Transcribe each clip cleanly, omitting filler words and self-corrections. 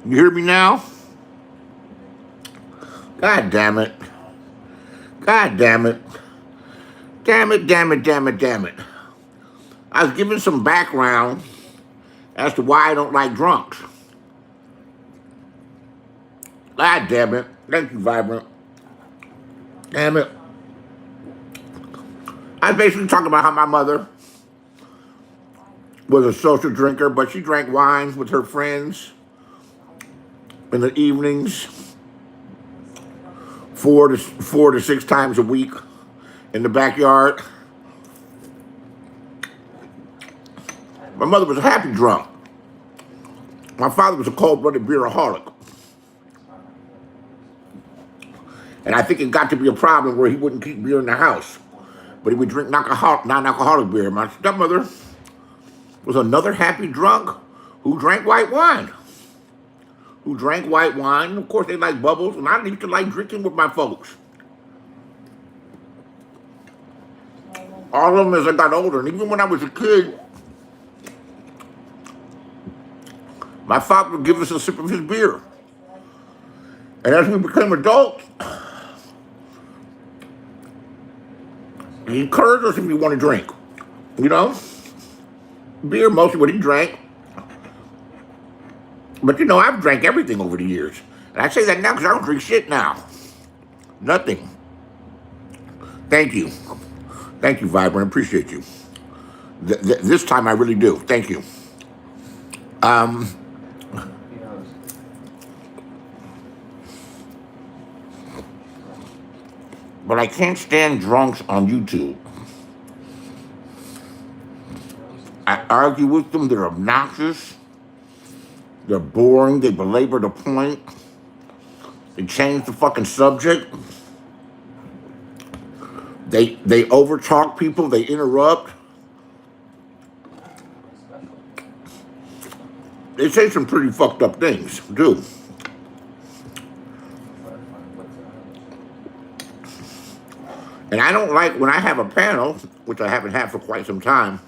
You hear me now? God damn it. God damn it. Damn it, damn it, damn it, damn it. I was giving some background as to why I don't like drunks. God damn it. Thank you, Vibrant. Damn it. I was basically talking about how my mother was a social drinker, but she drank wine with her friends in the evenings, four to six times a week in the backyard. My mother was a happy drunk. My father was a cold-blooded beeraholic. And I think it got to be a problem where he wouldn't keep beer in the house, but he would drink non-alcoholic beer. My stepmother was another happy drunk who drank white wine. Of course, they like bubbles, and I used to like drinking with my folks. All of them as I got older, and even when I was a kid, my father would give us a sip of his beer. And as we became adults, he encouraged us if we want to drink. You know? Beer, mostly what he drank. But you know, I've drank everything over the years. And I say that now because I don't drink shit now. Nothing. Thank you. Thank you, Vibrant. Appreciate you. This time I really do. Thank you. But I can't stand drunks on YouTube. I argue with them. They're obnoxious. They're boring. They belabor the point. They change the fucking subject. They overtalk people. They interrupt. They say some pretty fucked up things, too. And I don't like when I have a panel, which I haven't had for quite some time,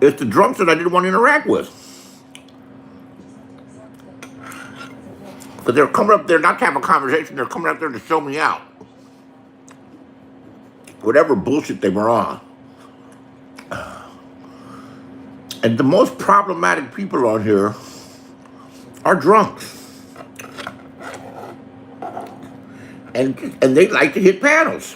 it's the drunks that I didn't want to interact with. Because they're coming up there not to have a conversation, they're coming up there to show me out. Whatever bullshit they were on. And the most problematic people on here are drunks. And they like to hit panels.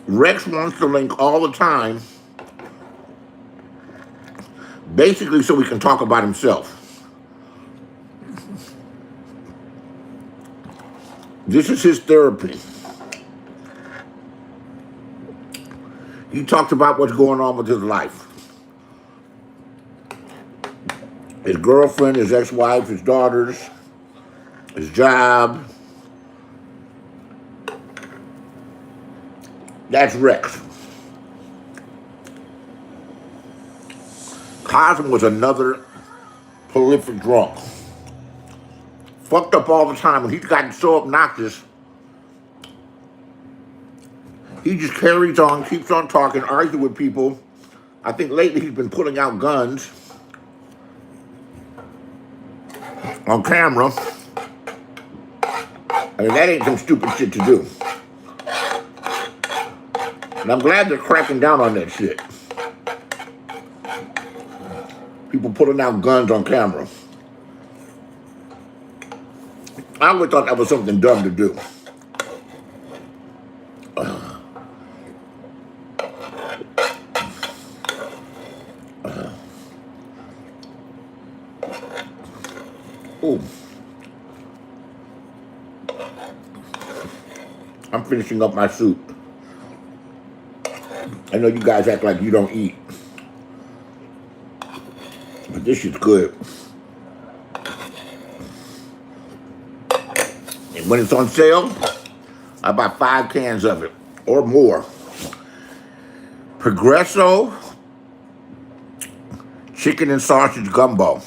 Rex wants to link all the time, basically so he can talk about himself. This is his therapy. He talks about what's going on with his life. His girlfriend, his ex-wife, his daughters, his job. That's Rex. Cosmo was another prolific drunk. Fucked up all the time, and he's gotten so obnoxious. He just carries on, keeps on talking, arguing with people. I think lately he's been pulling out guns on camera. I mean, that ain't some stupid shit to do. And I'm glad they're cracking down on that shit. People pulling out guns on camera. I always thought that was something dumb to do. Ooh. I'm finishing up my soup. I know you guys act like you don't eat. But this shit's good. And when it's on sale, I buy 5 cans of it or more. Progresso chicken and sausage gumbo.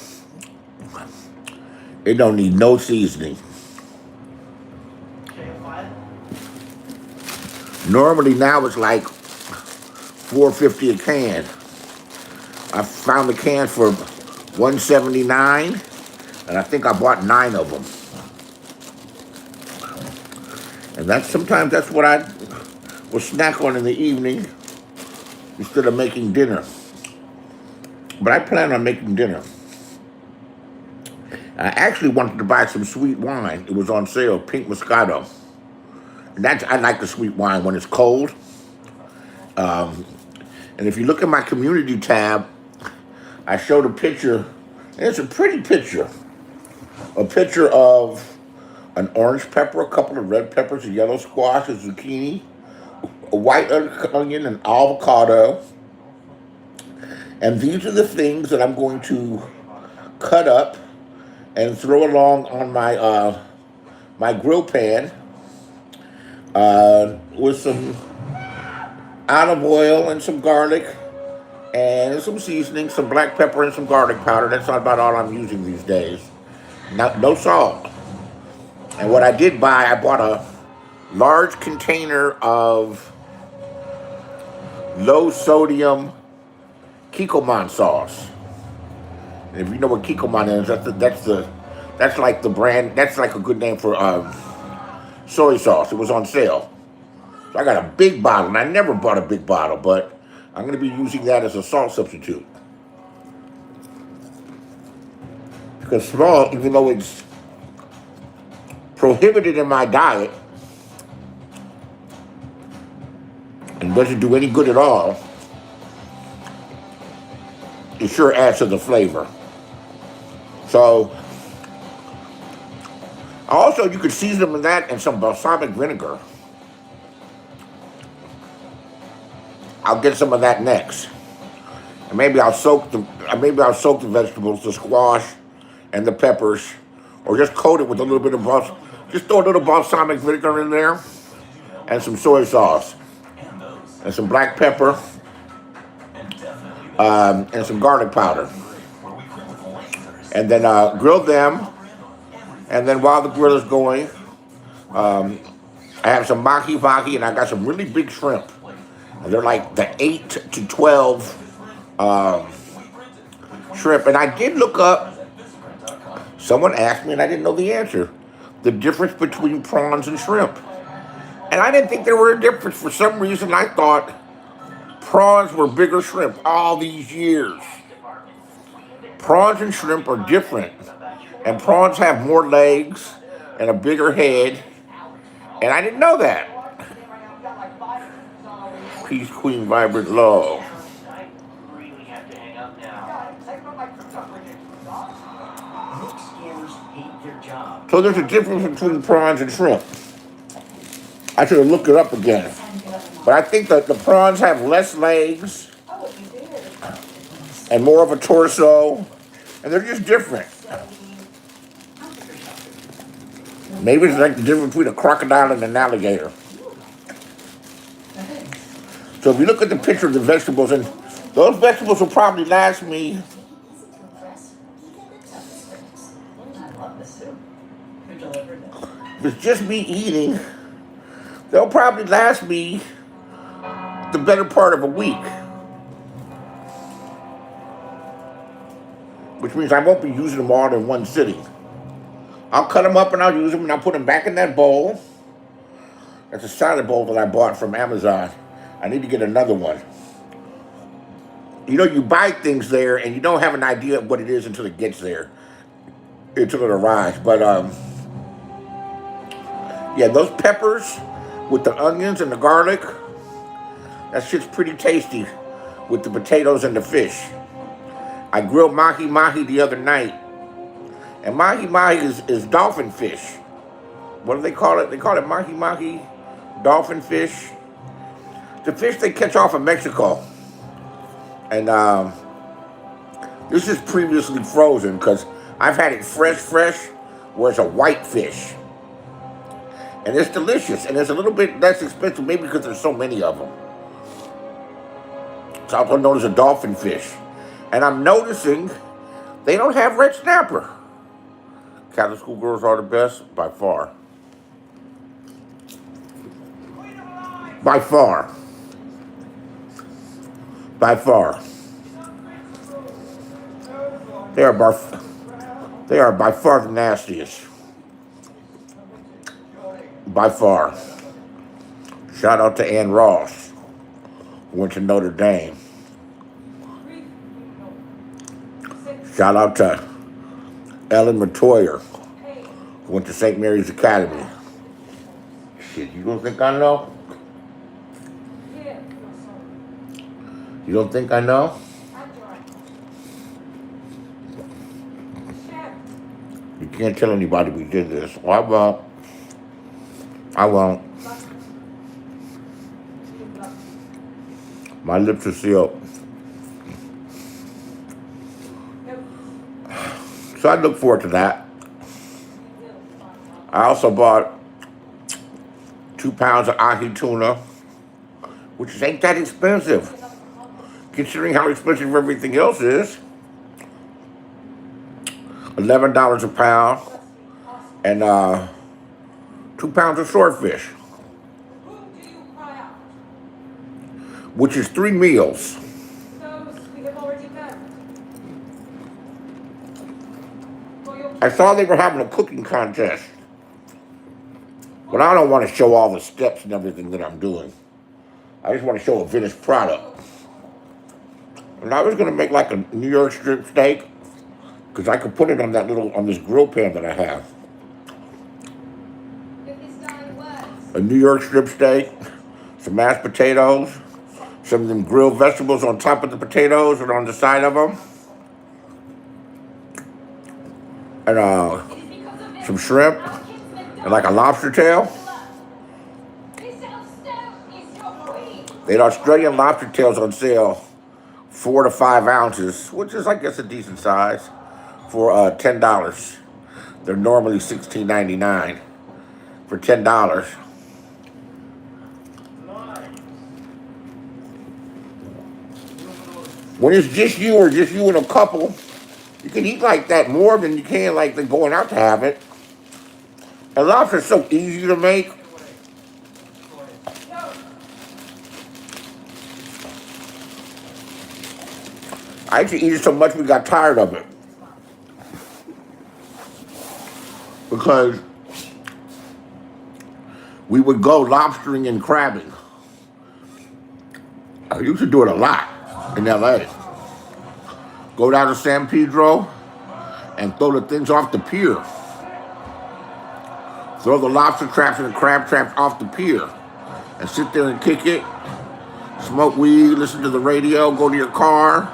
It don't need no seasoning. Normally now it's like $4.50 a can. I found the cans for $1.79, and I think I bought 9 of them. And sometimes that's what I will snack on in the evening instead of making dinner. But I plan on making dinner. I actually wanted to buy some sweet wine. It was on sale, Pink Moscato. And I like the sweet wine when it's cold. And if you look at my community tab, I showed a picture. And it's a pretty picture. A picture of an orange pepper, a couple of red peppers, a yellow squash, a zucchini, a white onion, an avocado. And these are the things that I'm going to cut up and throw along on my my grill pan with some olive oil and some garlic and some seasoning, some black pepper and some garlic powder. That's about all I'm using these days. No salt. And what I did buy, I bought a large container of low sodium Kikkoman sauce. And if you know what Kikkoman is, that's like the brand. That's like a good name for soy sauce. It was on sale, so I got a big bottle. And I never bought a big bottle, but I'm going to be using that as a salt substitute. Because small, even though it's prohibited in my diet and doesn't do any good at all, it sure adds to the flavor. So, also you could season them in that and some balsamic vinegar. I'll get some of that next, and maybe I'll soak the vegetables, the squash, and the peppers, or just coat it with a little bit of just throw a little balsamic vinegar in there, and some soy sauce, and some black pepper, and some garlic powder, and then grill them. And then while the grill is going, I have some mahi-mahi, and I got some really big shrimp. And they're like the 8 to 12 shrimp. And I did look up, someone asked me, and I didn't know the answer, the difference between prawns and shrimp. And I didn't think there were a difference. For some reason, I thought prawns were bigger shrimp all these years. Prawns and shrimp are different. And prawns have more legs and a bigger head. And I didn't know that. Peace, Queen, Vibrant, Love. So there's a difference between prawns and shrimp. I should have looked it up again. But I think that the prawns have less legs and more of a torso. And they're just different. Maybe it's like the difference between a crocodile and an alligator. So if you look at the picture of the vegetables, and those vegetables will probably last me if it's just me eating, they'll probably last me the better part of a week. Which means I won't be using them all in one sitting. I'll cut them up and I'll use them and I'll put them back in that bowl. That's a salad bowl that I bought from Amazon. I need to get another one. You know, you buy things there and you don't have an idea of what it is until it gets there. Until it arrives. But, yeah, those peppers with the onions and the garlic, that shit's pretty tasty with the potatoes and the fish. I grilled mahi-mahi the other night. And mahi-mahi is dolphin fish. What do they call it? They call it mahi-mahi, dolphin fish. The fish they catch off of Mexico. And this is previously frozen because I've had it fresh, where it's a white fish. And it's delicious. And it's a little bit less expensive, maybe because there's so many of them. It's also known as a dolphin fish. And I'm noticing they don't have red snapper. Catholic school girls are the best, by far. By far. By far. They are by far the nastiest. By far. Shout out to Ann Ross, who went to Notre Dame. Shout out to Ellen Matoyer, who went to St. Mary's Academy. Shit, you don't think I know? You don't think I know? You can't tell anybody we did this. Well, I won't. I won't. My lips are sealed. So I look forward to that. I also bought 2 pounds of ahi tuna, which ain't that expensive, considering how expensive everything else is. $11 a pound, and 2 pounds of swordfish, which is 3 meals. I saw they were having a cooking contest, but I don't want to show all the steps and everything that I'm doing. I just want to show a finished product. And I was going to make like a New York strip steak, because I could put it on this grill pan that I have. A New York strip steak, some mashed potatoes, some of them grilled vegetables on top of the potatoes and on the side of them, and some shrimp, and like a lobster tail. They had Australian lobster tails on sale, 4 to 5 ounces, which is, I guess, a decent size, for $10. They're normally $16.99 for $10. When it's just you or just you and a couple, you can eat like that more than you can like than going out to have it. And lobster's so easy to make. I used to eat it so much we got tired of it. Because we would go lobstering and crabbing. I used to do it a lot in LA. Go down to San Pedro and throw the things off the pier. Throw the lobster traps and the crab traps off the pier. And sit there and kick it. Smoke weed, listen to the radio, go to your car.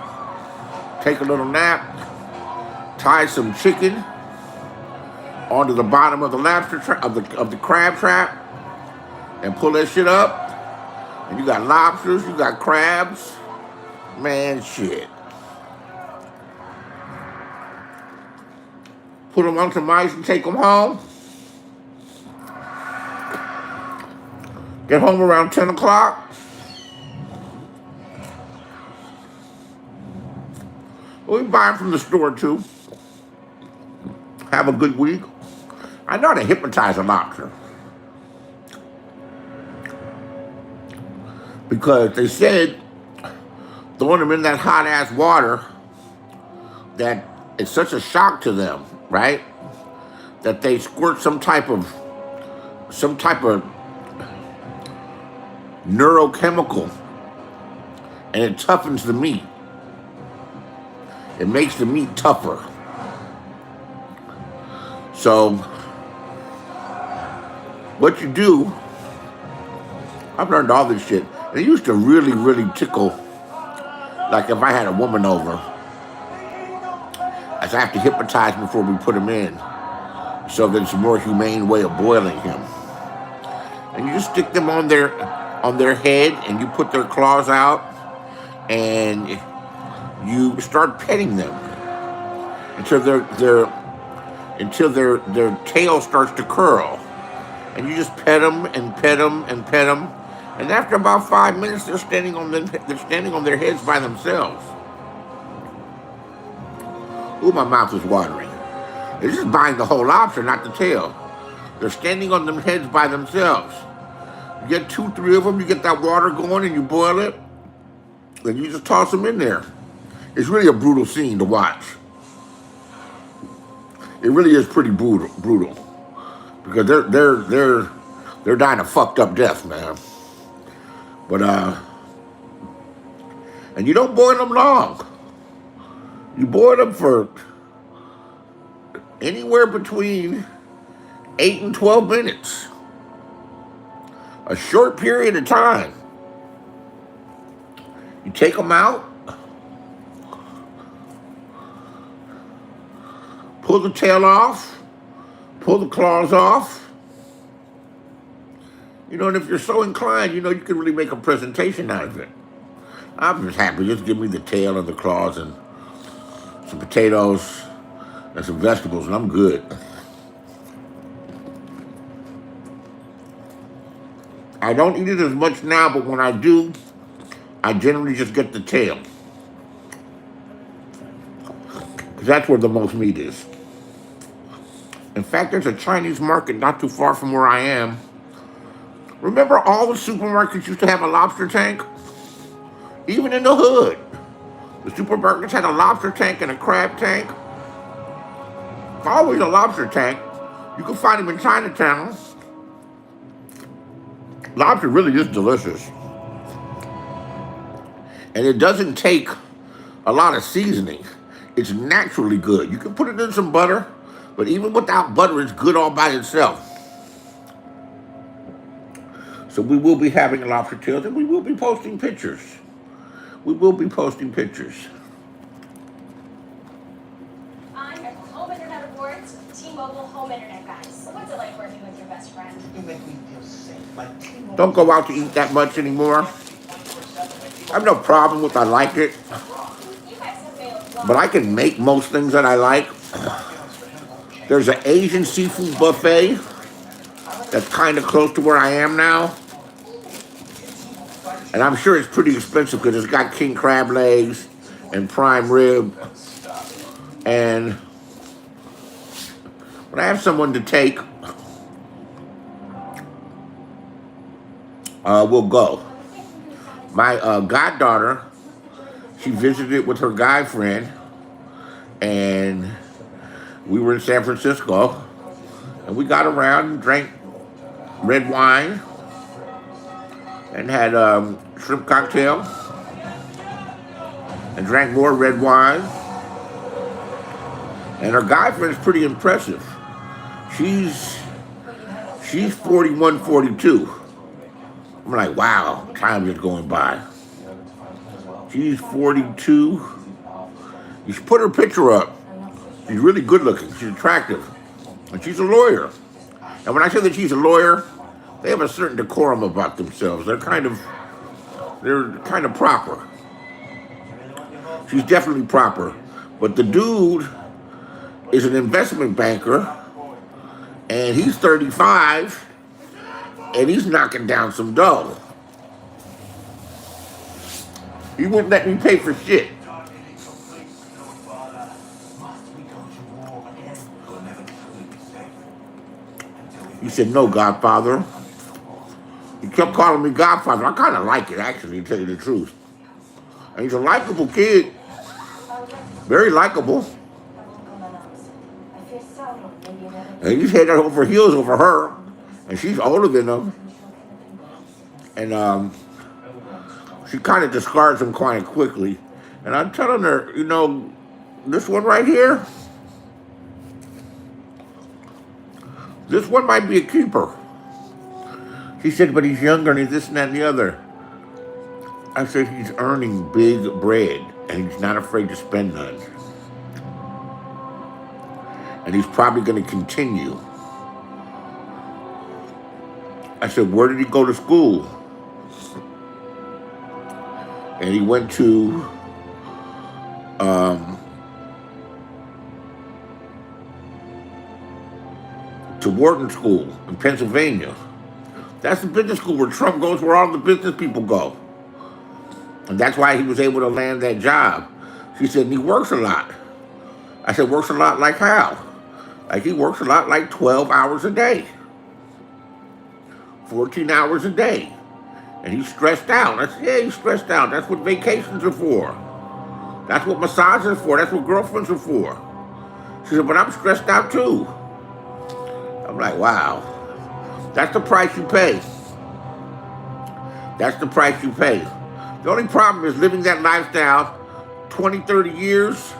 Take a little nap. Tie some chicken onto the bottom of the lobster trap, of the crab trap, and pull that shit up. And you got lobsters, you got crabs. Man, shit. Put them on some ice and take them home. Get home around 10 o'clock. We buy them from the store too. Have a good week. I know how to hypnotize a lobster. Because they said throwing them in that hot ass water that it's such a shock to them, right? That they squirt some type of neurochemical, and it toughens the meat. It makes the meat tougher. So what you do, I've learned all this shit. And it used to really, really tickle, like if I had a woman over, as I have to hypnotize before we put him in, so that it's a more humane way of boiling him. And you just stick them on their head, and you put their claws out, and you start petting them until their tail starts to curl, and you just pet them and pet them and pet them, and after about 5 minutes, they're standing on their heads by themselves. Ooh, my mouth is watering. They're just buying the whole lobster, not the tail. They're standing on them heads by themselves. You get 2, 3 of them, you get that water going, and you boil it, then you just toss them in there. It's really a brutal scene to watch. It really is pretty brutal because they're dying a fucked up death, man. But and you don't boil them long. You boil them for anywhere between 8 and 12 minutes, a short period of time. You take them out, pull the tail off, pull the claws off. You know, and if you're so inclined, you know, you can really make a presentation out of it. I'm just happy. Just give me the tail and the claws and some potatoes and some vegetables, and I'm good. I don't eat it as much now, but when I do, I generally just get the tail. Because that's where the most meat is. In fact, there's a Chinese market not too far from where I am. Remember all the supermarkets used to have a lobster tank? Even in the hood. The supermarkets had a lobster tank and a crab tank. It's always a lobster tank. You can find them in Chinatown. Lobster really is delicious. And it doesn't take a lot of seasoning. It's naturally good. You can put it in some butter, but even without butter, it's good all by itself. So we will be having lobster tails, and we will be posting pictures. We will be posting pictures. I'm at Home Internet Awards with T-Mobile Home Internet guys. What's it like working with your best friend? You make me feel safe. Like T-Mobile. Don't go out to eat that much anymore. I have no problem with I like it, You guys have made a lot. but I can make most things that I like. There's an Asian seafood buffet that's kind of close to where I am now. And I'm sure it's pretty expensive because it's got king crab legs and prime rib. And when I have someone to take, we'll go. My goddaughter, she visited with her guy friend, and we were in San Francisco, and we got around and drank red wine and had shrimp cocktail and drank more red wine. And her guy friend's pretty impressive. She's 41, 42. I'm like, wow, time is going by. She's 42. You should put her picture up. She's really good looking. She's attractive. And she's a lawyer. And when I say that she's a lawyer, they have a certain decorum about themselves. They're kind of proper. She's definitely proper. But the dude is an investment banker, and he's 35, and he's knocking down some dough. He wouldn't let me pay for shit. He said, no, Godfather. He kept calling me Godfather. I kind of like it, actually, to tell you the truth. And he's a likable kid. Very likable. And he's head over heels over her. And she's older than him. And she kind of discards him quite quickly. And I'm telling her, you know, this one right here, this one might be a keeper. She said, but he's younger and he's this and that and the other. I said, he's earning big bread and he's not afraid to spend none. And he's probably going to continue. I said, where did he go to school? And he went to Wharton School in Pennsylvania. That's the business school where Trump goes, where all the business people go. And that's why he was able to land that job. She said, and he works a lot. I said, works a lot like how? Like he works a lot like 12 hours a day. 14 hours a day. And he's stressed out. I said, yeah, he's stressed out. That's what vacations are for. That's what massages are for. That's what girlfriends are for. She said, but I'm stressed out too. I'm like, wow. That's the price you pay. That's the price you pay. The only problem is living that lifestyle 20, 30 years,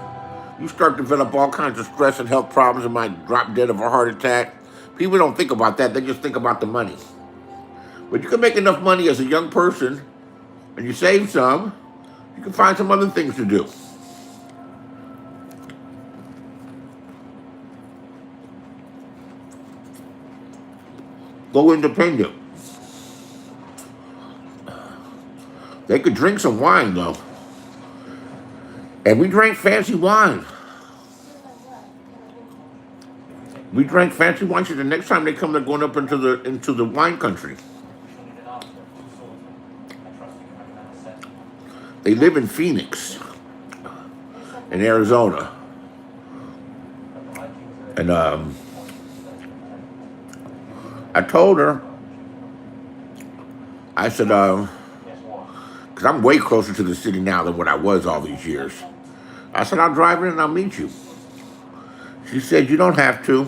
you start to develop all kinds of stress and health problems and might drop dead of a heart attack. People don't think about that. They just think about the money. But you can make enough money as a young person and you save some, you can find some other things to do. Go independent. They could drink some wine though. And we drank fancy wine. We drank fancy wine. So the next time they come, they're going up into the wine country. They live in Phoenix, in Arizona. And I told her, I said, because I'm way closer to the city now than what I was all these years. I said, I'll drive in and I'll meet you. She said, you don't have to.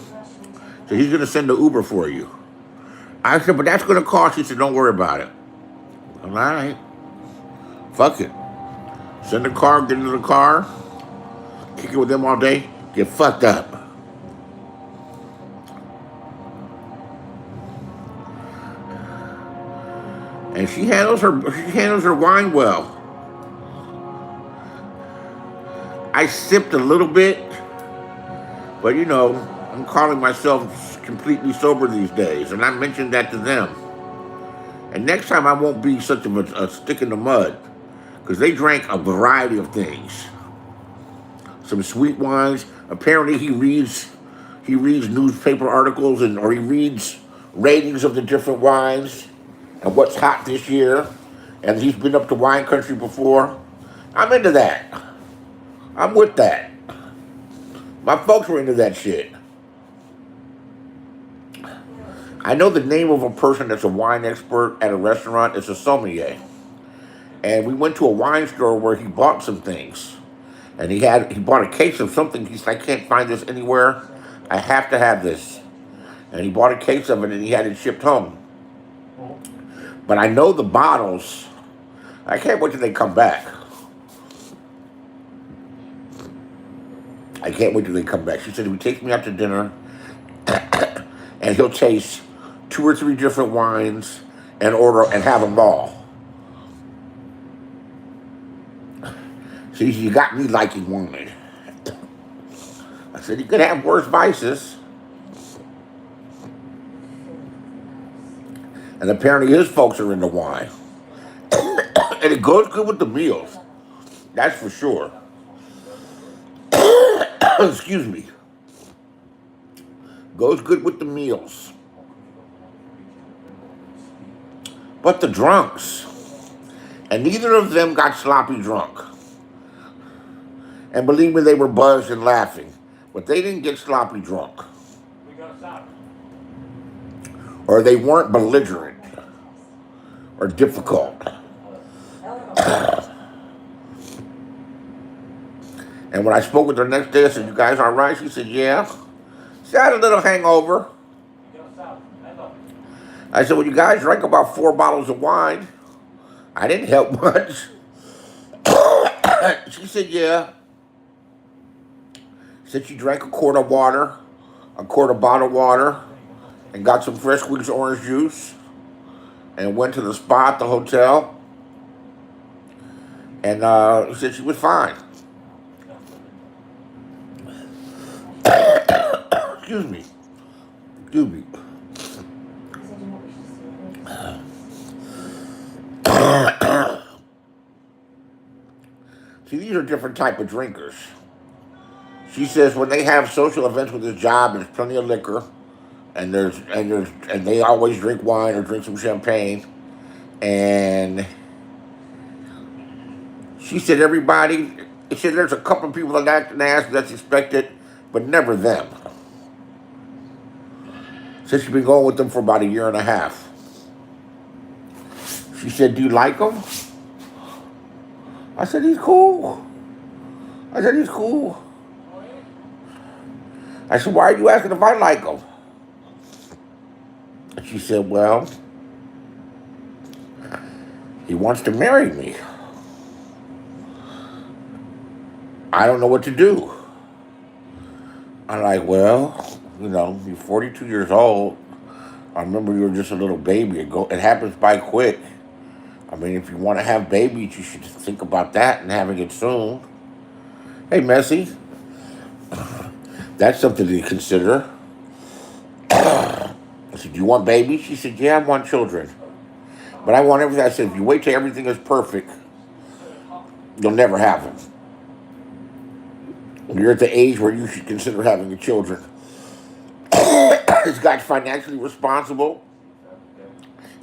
So he's going to send the Uber for you. I said, but that's going to cost you. She said, don't worry about it. All right. Fuck it. Send the car, get into the car, kick it with them all day, get fucked up. And she handles her wine well. I sipped a little bit, but you know, I'm calling myself completely sober these days, and I mentioned that to them. And next time I won't be such of a stick in the mud, because they drank a variety of things. Some sweet wines. Apparently he reads newspaper articles or he reads ratings of the different wines and what's hot this year. And he's been up to wine country before. I'm into that. I'm with that. My folks were into that shit. I know the name of a person that's a wine expert at a restaurant. It's a sommelier. And we went to a wine store where he bought some things. And he bought a case of something. He said, I can't find this anywhere. I have to have this. And he bought a case of it and he had it shipped home. But I know the bottles. I can't wait till they come back. I can't wait till they come back. She said, he takes me out to dinner and he'll taste 2 or 3 different wines and order and have them all. See, you got me liking wine. I said, you could have worse vices. And apparently his folks are into wine. And it goes good with the meals. That's for sure. Excuse me. Goes good with the meals. But the drunks. And neither of them got sloppy drunk. And believe me, they were buzzed and laughing. But they didn't get sloppy drunk. Or they weren't belligerent. Or difficult. And when I spoke with her next day, I said, you guys all right? She said, yeah. She had a little hangover. I said, well, you guys drank about 4 bottles of wine. I didn't help much. She said, yeah. Said she drank a quart of water, a quart of bottled water, and got some fresh squeezed orange juice, and went to the spa at the hotel, and said she was fine. Excuse me. Excuse me. See, these are different type of drinkers. She says when they have social events with this job, there's plenty of liquor, and they always drink wine or drink some champagne. And she said she said there's a couple of people that act nasty, that's expected, but never them. Said she's been going with them for about 1.5 years. She said, do you like him? I said, he's cool. I said, he's cool. I said, why are you asking if I like him? And she said, well, he wants to marry me. I don't know what to do. I'm like, well, you're 42 years old. I remember you were just a little baby. It happens by quick. I mean, if you want to have babies, you should think about that and having it soon. Hey, Messy, that's something to consider. I said, do you want babies? She said, yeah, I want children. But I want everything. I said, if you wait till everything is perfect, you'll never have them. You're at the age where you should consider having a children. This guy's financially responsible.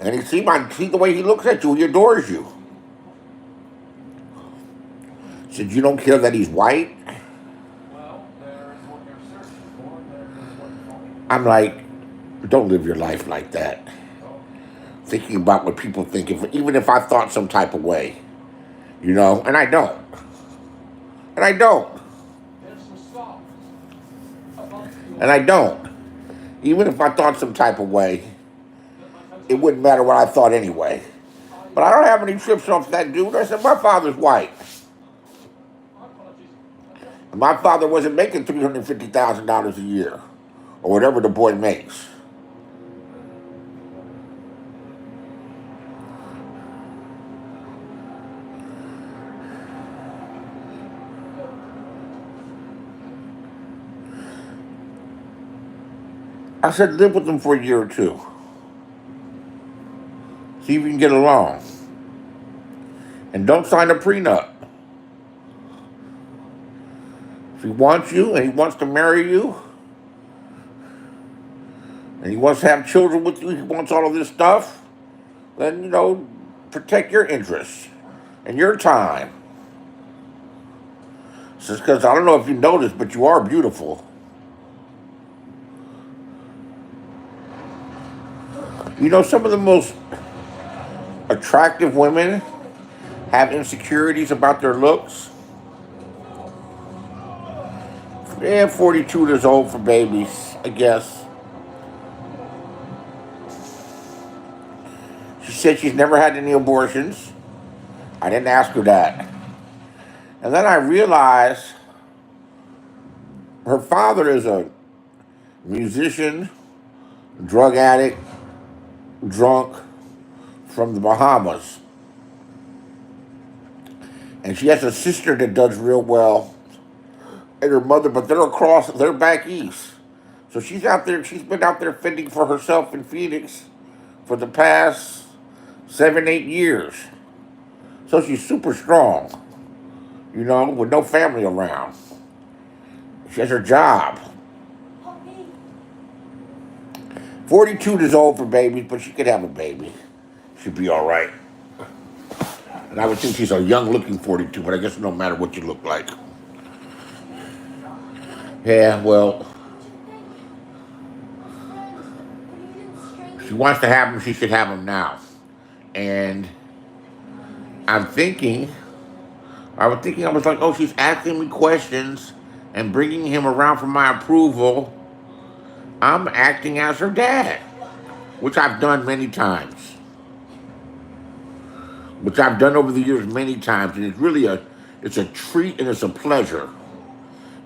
And see the way he looks at you. He adores you. He said, you don't care that he's white? I'm like, don't live your life like that. Thinking about what people think, even if I thought some type of way. And I don't. And I don't. And I don't. Even if I thought some type of way, it wouldn't matter what I thought anyway. But I don't have any trips off that dude. I said, my father's white. My father wasn't making $350,000 a year, or whatever the boy makes. I said, live with them for a year or two. See if you can get along. And don't sign a prenup. If he wants you and he wants to marry you, and he wants to have children with you, he wants all of this stuff, then, protect your interests and your time. Just because I don't know if you noticed, but you are beautiful. Some of the most attractive women have insecurities about their looks. Yeah, 42 years old for babies, I guess. She said she's never had any abortions. I didn't ask her that. And then I realized her father is a musician, drug addict, drunk from the Bahamas. And she has a sister that does real well. And her mother, but they're back east. So she's been out there fending for herself in Phoenix for the past 7-8 years. So she's super strong, with no family around. She has her job. 42 years old for babies, but she could have a baby. She'd be all right. And I would think she's a young-looking 42, but I guess no matter what you look like. Yeah, well, she wants to have him, she should have him now. And I was thinking, I was like, oh, she's asking me questions and bringing him around for my approval. I'm acting as her dad, which I've done many times. Which I've done over the years many times, and it's a treat and it's a pleasure.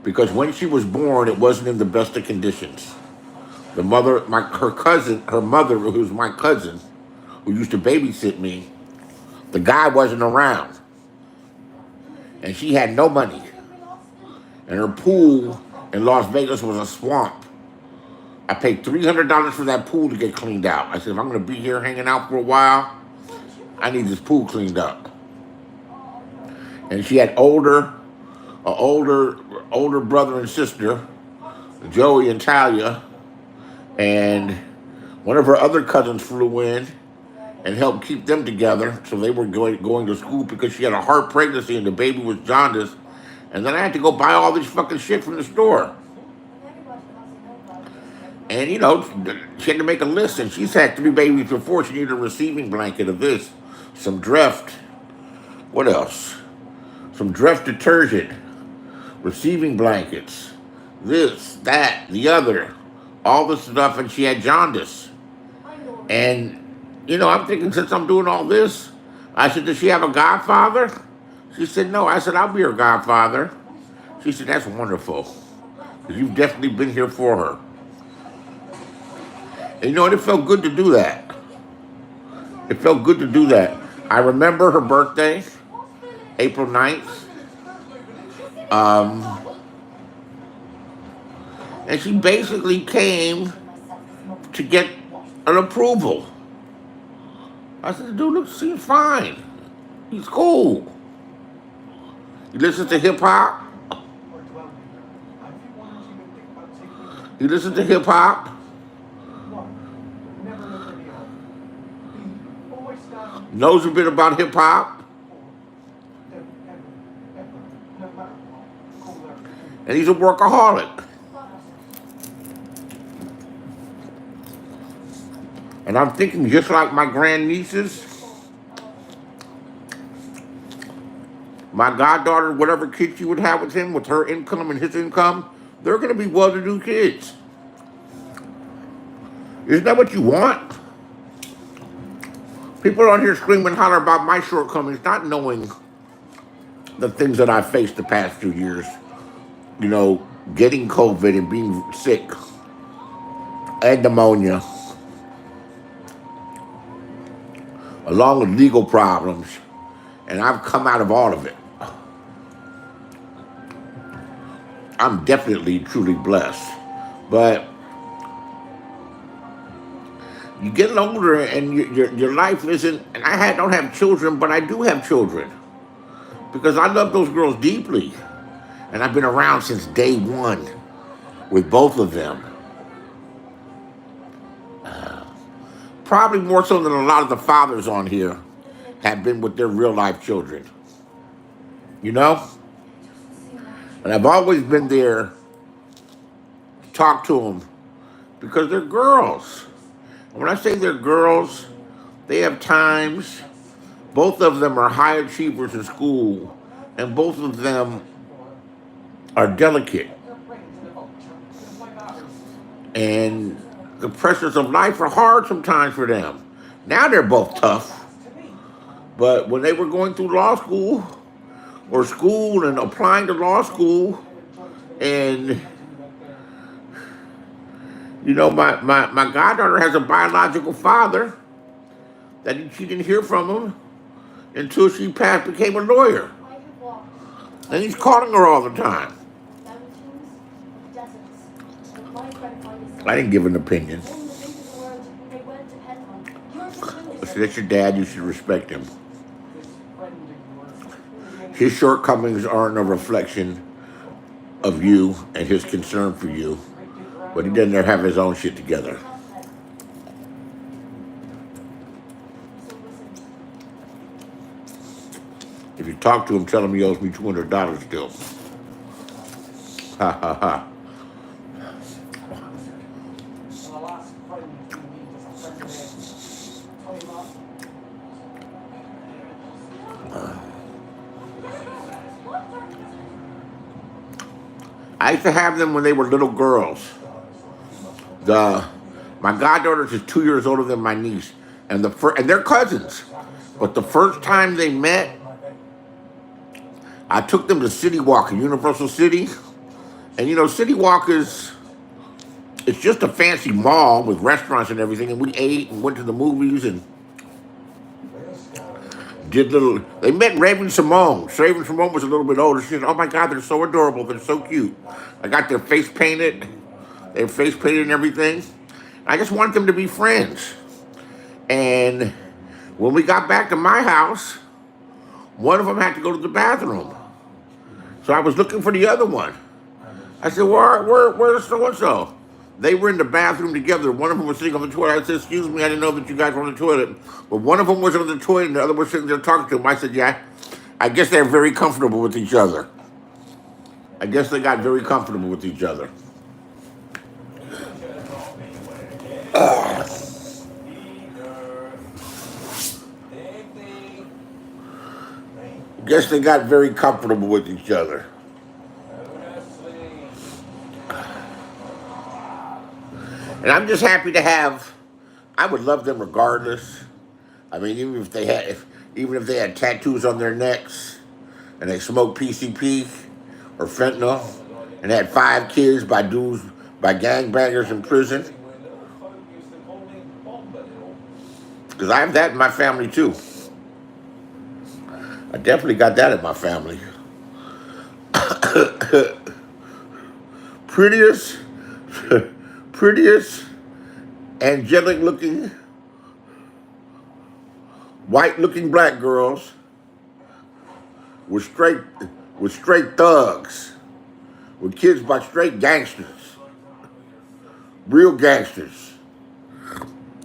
Because when she was born, it wasn't in the best of conditions. Her mother, who's my cousin, who used to babysit me, the guy wasn't around. And she had no money. And her pool in Las Vegas was a swamp. I paid $300 for that pool to get cleaned out. I said, if I'm going to be here hanging out for a while, I need this pool cleaned up. And she had older brother and sister, Joey and Talia, and one of her other cousins flew in and helped keep them together. So they were going to school because she had a heart pregnancy and the baby was jaundiced. And then I had to go buy all this fucking shit from the store. And, she had to make a list. And she's had 3 babies before. She needed a receiving blanket of this. Some Dreft. What else? Some Dreft detergent. Receiving blankets. this, that, the other, all this stuff, and she had jaundice. And, I'm thinking, since I'm doing all this, I said, does she have a godfather? She said, no. I said, I'll be her godfather. She said, that's wonderful. 'Cause you've definitely been here for her. And it felt good to do that. It felt good to do that. I remember her birthday, April 9th. And she basically came to get an approval. I said, the dude seems fine. He's cool. He listens to hip hop. He listens to hip hop. Knows a bit about hip hop. And he's a workaholic. And I'm thinking, just like my grandnieces, my goddaughter, whatever kids she would have with him, with her income and his income, they're going to be well-to-do kids. Isn't that what you want? People on here scream and holler about my shortcomings, not knowing the things that I faced the past 2 years. Getting COVID and being sick, and pneumonia, along with legal problems, and I've come out of all of it. I'm definitely, truly blessed. But you get older and your life isn't, and don't have children, but I do have children. Because I love those girls deeply. And I've been around since day one with both of them. Probably more so than a lot of the fathers on here have been with their real life children. And I've always been there to talk to them because they're girls. And when I say they're girls, they have times. Both of them are high achievers in school, and both of them are delicate. And the pressures of life are hard sometimes for them. Now they're both tough. But when they were going through law school and applying to law school, and my goddaughter has a biological father that she didn't hear from him until she became a lawyer. And he's calling her all the time. I didn't give an opinion. I said, that's your dad, you should respect him. His shortcomings aren't a reflection of you and his concern for you, but he doesn't have his own shit together. If you talk to him, tell him he owes me $200 still. Ha ha ha. I used to have them when they were little girls. My goddaughter is 2 years older than my niece, and they're cousins. But the first time they met, I took them to City Walk in Universal City. And City Walk it's just a fancy mall with restaurants and everything. And we ate and went to the movies and they met Raven Simone. Raven Simone was a little bit older. She said, oh my God, they're so adorable. They're so cute. I got their face painted. Their face painted and everything. I just wanted them to be friends. And when we got back to my house, one of them had to go to the bathroom. So I was looking for the other one. I said, where's so-and-so? They were in the bathroom together. One of them was sitting on the toilet. I said, excuse me, I didn't know that you guys were on the toilet. But one of them was on the toilet and the other was sitting there talking to him. I said, yeah, I guess they're very comfortable with each other. I guess they got very comfortable with each other. Guess they got very comfortable with each other. And I'm just happy to have. I would love them regardless. I mean, even if they had tattoos on their necks, and they smoked PCP or fentanyl, and had 5 kids by gangbangers in prison. Because I have that in my family too. I definitely got that in my family. prettiest, prettiest, angelic looking, white looking black girls with straight thugs, with kids by straight gangsters, real gangsters.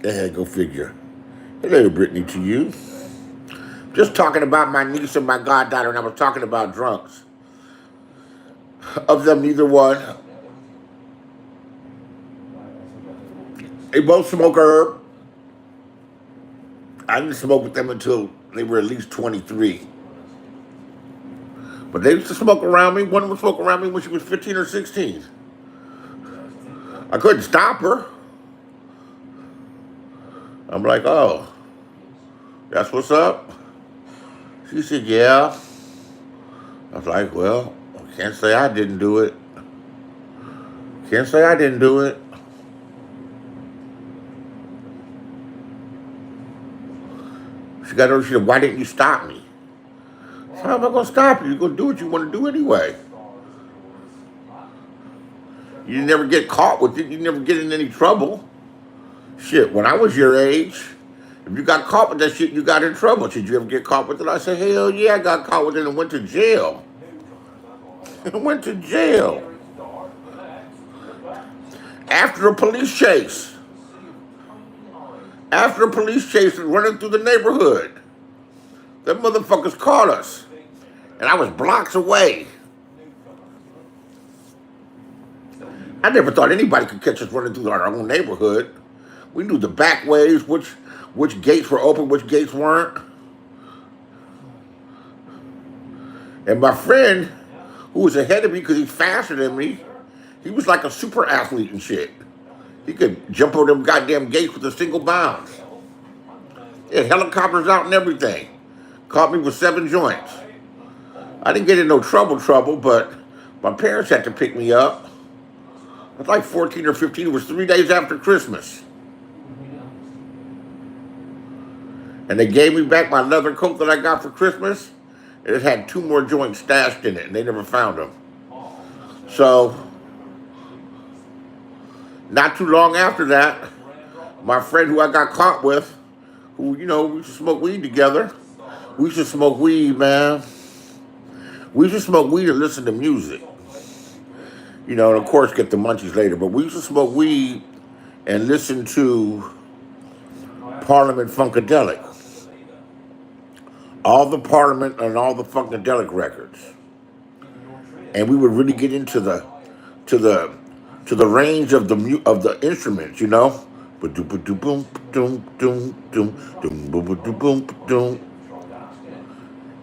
Yeah, go figure. Hello, Brittany, to you. Just talking about my niece and my goddaughter, and I was talking about drunks. Of them, neither one. They both smoke herb. I didn't smoke with them until they were at least 23. But they used to smoke around me. One would smoke around me when she was 15 or 16. I couldn't stop her. I'm like, oh, that's what's up? She said, yeah. I was like, well, I can't say I didn't do it. Can't say I didn't do it. She said, why didn't you stop me? So how am I going to stop you? You're going to do what you want to do anyway. You never get caught with it. You never get in any trouble. Shit, when I was your age, if you got caught with that shit, you got in trouble. Did you ever get caught with it? I said, hell yeah, I got caught with it and went to jail. I went to jail. After a police chase. After a police chase and running through the neighborhood. Them motherfuckers caught us. And I was blocks away. I never thought anybody could catch us running through our own neighborhood. We knew the back ways, which gates were open, which gates weren't. And my friend, who was ahead of me because he's faster than me, he was like a super athlete and shit. He could jump over them goddamn gates with a single bound. He had helicopters out and everything. Caught me with 7 joints. I didn't get in no trouble, but my parents had to pick me up. I was like 14 or 15. It was 3 days after Christmas. And they gave me back my leather coat that I got for Christmas. And it had 2 more joints stashed in it, and they never found them. So, not too long after that, my friend who I got caught with, who, we used to smoke weed together. We used to smoke weed, man. We used to smoke weed and listen to music. And of course get the munchies later. But we used to smoke weed and listen to Parliament Funkadelic. All the Parliament and all the Funkadelic records. And we would really get into the range of the instruments,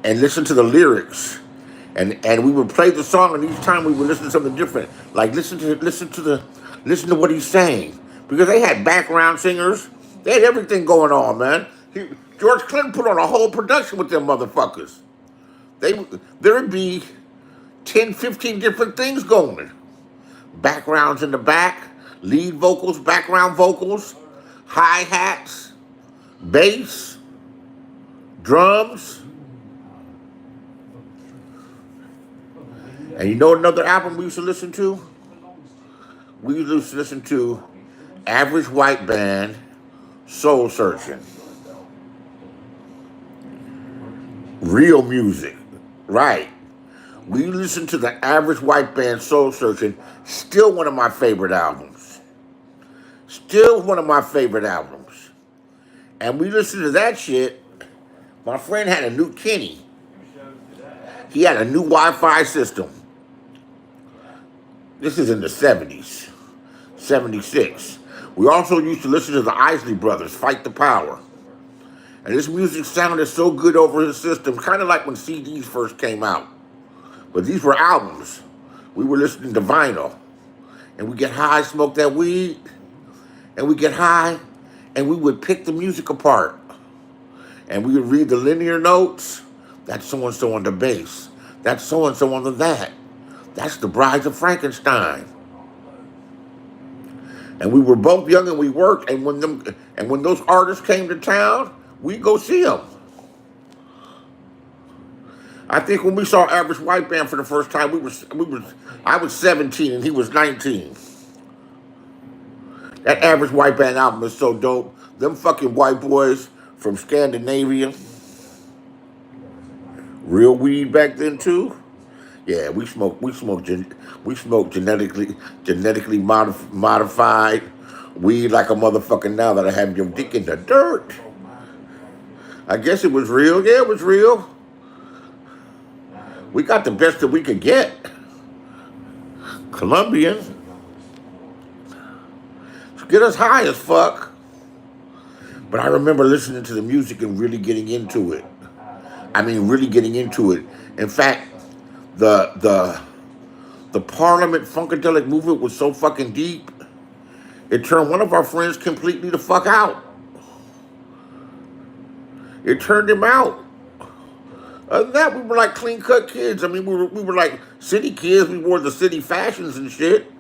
and listen to the lyrics. And we would play the song, and each time we would listen to something different. Like listen to what he's saying. Because they had background singers. They had everything going on, man. George Clinton put on a whole production with them motherfuckers. There'd be 10, 15 different things going. Backgrounds in the back, lead vocals, background vocals, hi-hats, bass, drums. And another album we used to listen to? We used to listen to Average White Band, Soul Searching. Real music, right. We listened to the Average White Band, Soul Searching, still one of my favorite albums. Still one of my favorite albums. And we listened to that shit. My friend had a new Kenny. He had a new Wi-Fi system. This is in the 70s, 76. We also used to listen to the Isley Brothers, Fight the Power. And this music sounded so good over his system, kind of like when CDs first came out. But these were albums. We were listening to vinyl. And we get high, smoke that weed, and we get high, and we would pick the music apart. And we would read the linear notes. That's so-and-so on the bass. That's so-and-so on the that. That's the Brides of Frankenstein. And we were both young and we worked. And when those artists came to town, we'd go see them. I think when we saw Average White Band for the first time, I was 17 and he was 19. That Average White Band album is so dope. Them fucking white boys from Scandinavia, real weed back then too. Yeah, we smoked genetically modified weed like a motherfucker now that I have your dick in the dirt. I guess it was real. Yeah, it was real. We got the best that we could get. Colombians. Get us high as fuck. But I remember listening to the music and really getting into it. I mean, really getting into it. In fact, the Parliament Funkadelic movement was so fucking deep, it turned one of our friends completely the fuck out. It turned him out. Other than that, we were like clean-cut kids. I mean, we were like city kids. We wore the city fashions and shit.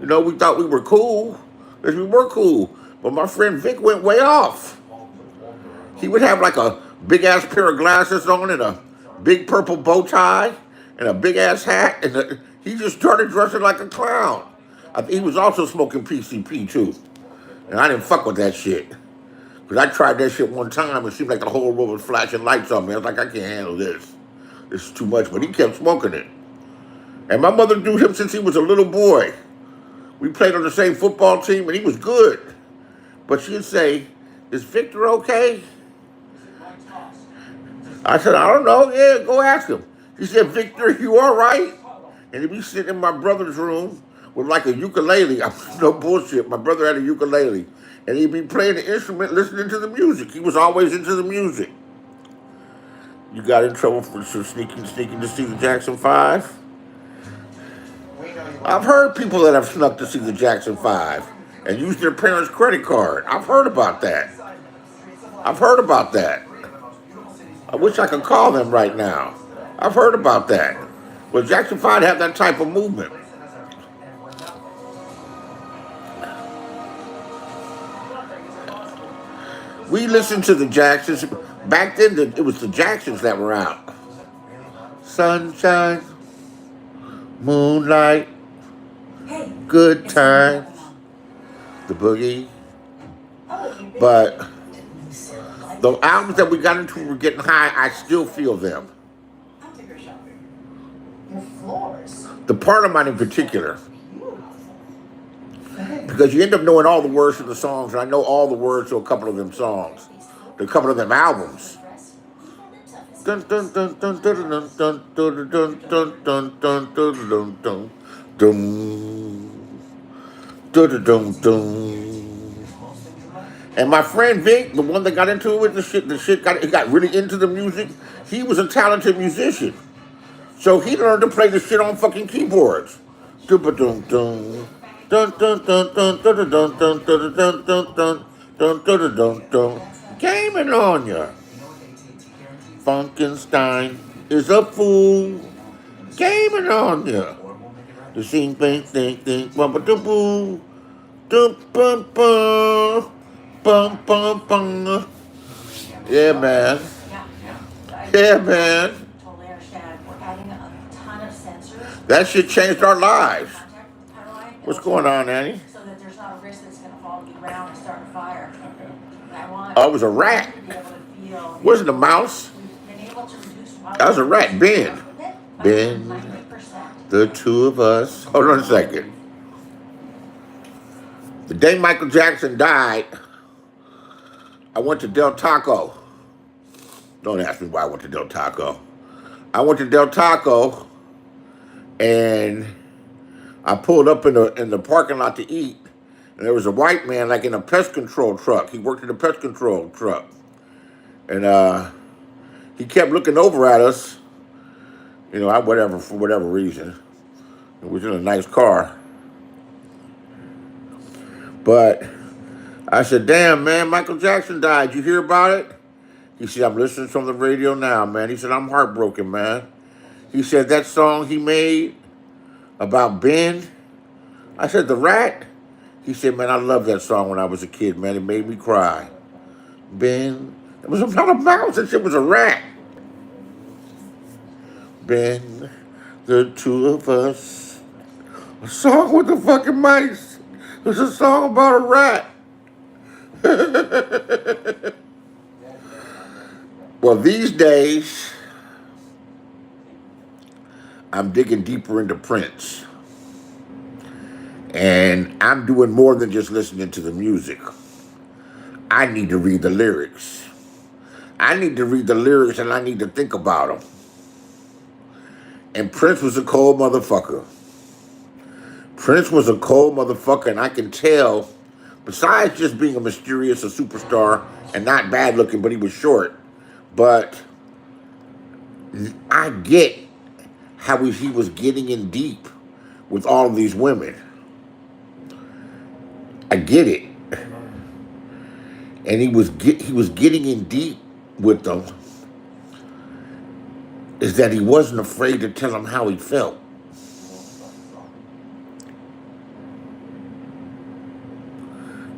You know, we thought we were cool, because we were cool. But my friend Vic went way off. He would have like a big-ass pair of glasses on and a big purple bow tie and a big-ass hat. And he just started dressing like a clown. He was also smoking PCP, too. And I didn't fuck with that shit. Because I tried that shit one time, it seemed like the whole world was flashing lights on me. I was like, I can't handle this. This is too much. But he kept smoking it. And my mother knew him since he was a little boy. We played on the same football team, and he was good. But she'd say, is Victor okay? I said, I don't know. Yeah, go ask him. She said, Victor, you all right? And he'd be sitting in my brother's room with like a ukulele. No bullshit. My brother had a ukulele. And he'd be playing the instrument, listening to the music. He was always into the music. You got in trouble for sneaking to see the Jackson 5? I've heard people that have snuck to see the Jackson 5 and used their parents' credit card. I've heard about that. I wish I could call them right now. I've heard about that. Well, Jackson 5 had that type of movement. We listened to the Jacksons. Back then, it was the Jacksons that were out. Sunshine, moonlight, good times, the boogie. But the albums that we got into were getting high. I still feel them. The Parliament in particular. Because you end up knowing all the words to the songs, and I know all the words to a couple of them songs, to a couple of them albums. Dun dun dun dun dun dun dun dun dun dun dun dun dun dun dun dun dun. And my friend Vic, the one that got into it with he got really into the music. He was a talented musician, so he learned to play the shit on fucking keyboards. Dun dun dun. Dun dun dun dun dun dun dun dun dun dun dun dun dun dun dun. Gaming on ya. Frankenstein is a fool. Gaming on ya. The sing bang think think bum bum boom. Dum bum bum bum bum bum. Yeah, man. Yeah, man. That shit changed our lives. What's going on, Annie? So that there's not a risk that's going to fall to the ground and start a fire. Oh, it was a rat. Wasn't a mouse. That was a rat. Ben. The two of us. Hold on a second. The day Michael Jackson died, I went to Del Taco. Don't ask me why I went to Del Taco. I went to Del Taco, and I pulled up in the parking lot to eat, and there was a white man like in a pest control truck. He worked in a pest control truck. And he kept looking over at us, you know, for whatever reason. It was in a nice car. But I said, damn, man, Michael Jackson died. You hear about it? He said, I'm listening from the radio now, man. He said, I'm heartbroken, man. He said, that song he made about Ben. I said, The Rat? He said, man, I loved that song when I was a kid, man. It made me cry. Ben. It was not a mouse. That shit was a rat. Ben, the two of us. A song with the fucking mice. It was a song about a rat. Well, these days, I'm digging deeper into Prince. And I'm doing more than just listening to the music. I need to read the lyrics. I need to read the lyrics and I need to think about them. And Prince was a cold motherfucker. Prince was a cold motherfucker, and I can tell, besides just being a mysterious, a superstar, and not bad looking, but he was short. But I get how he was getting in deep with all of these women. I get it. And he was getting in deep with them. Is that he wasn't afraid to tell them how he felt.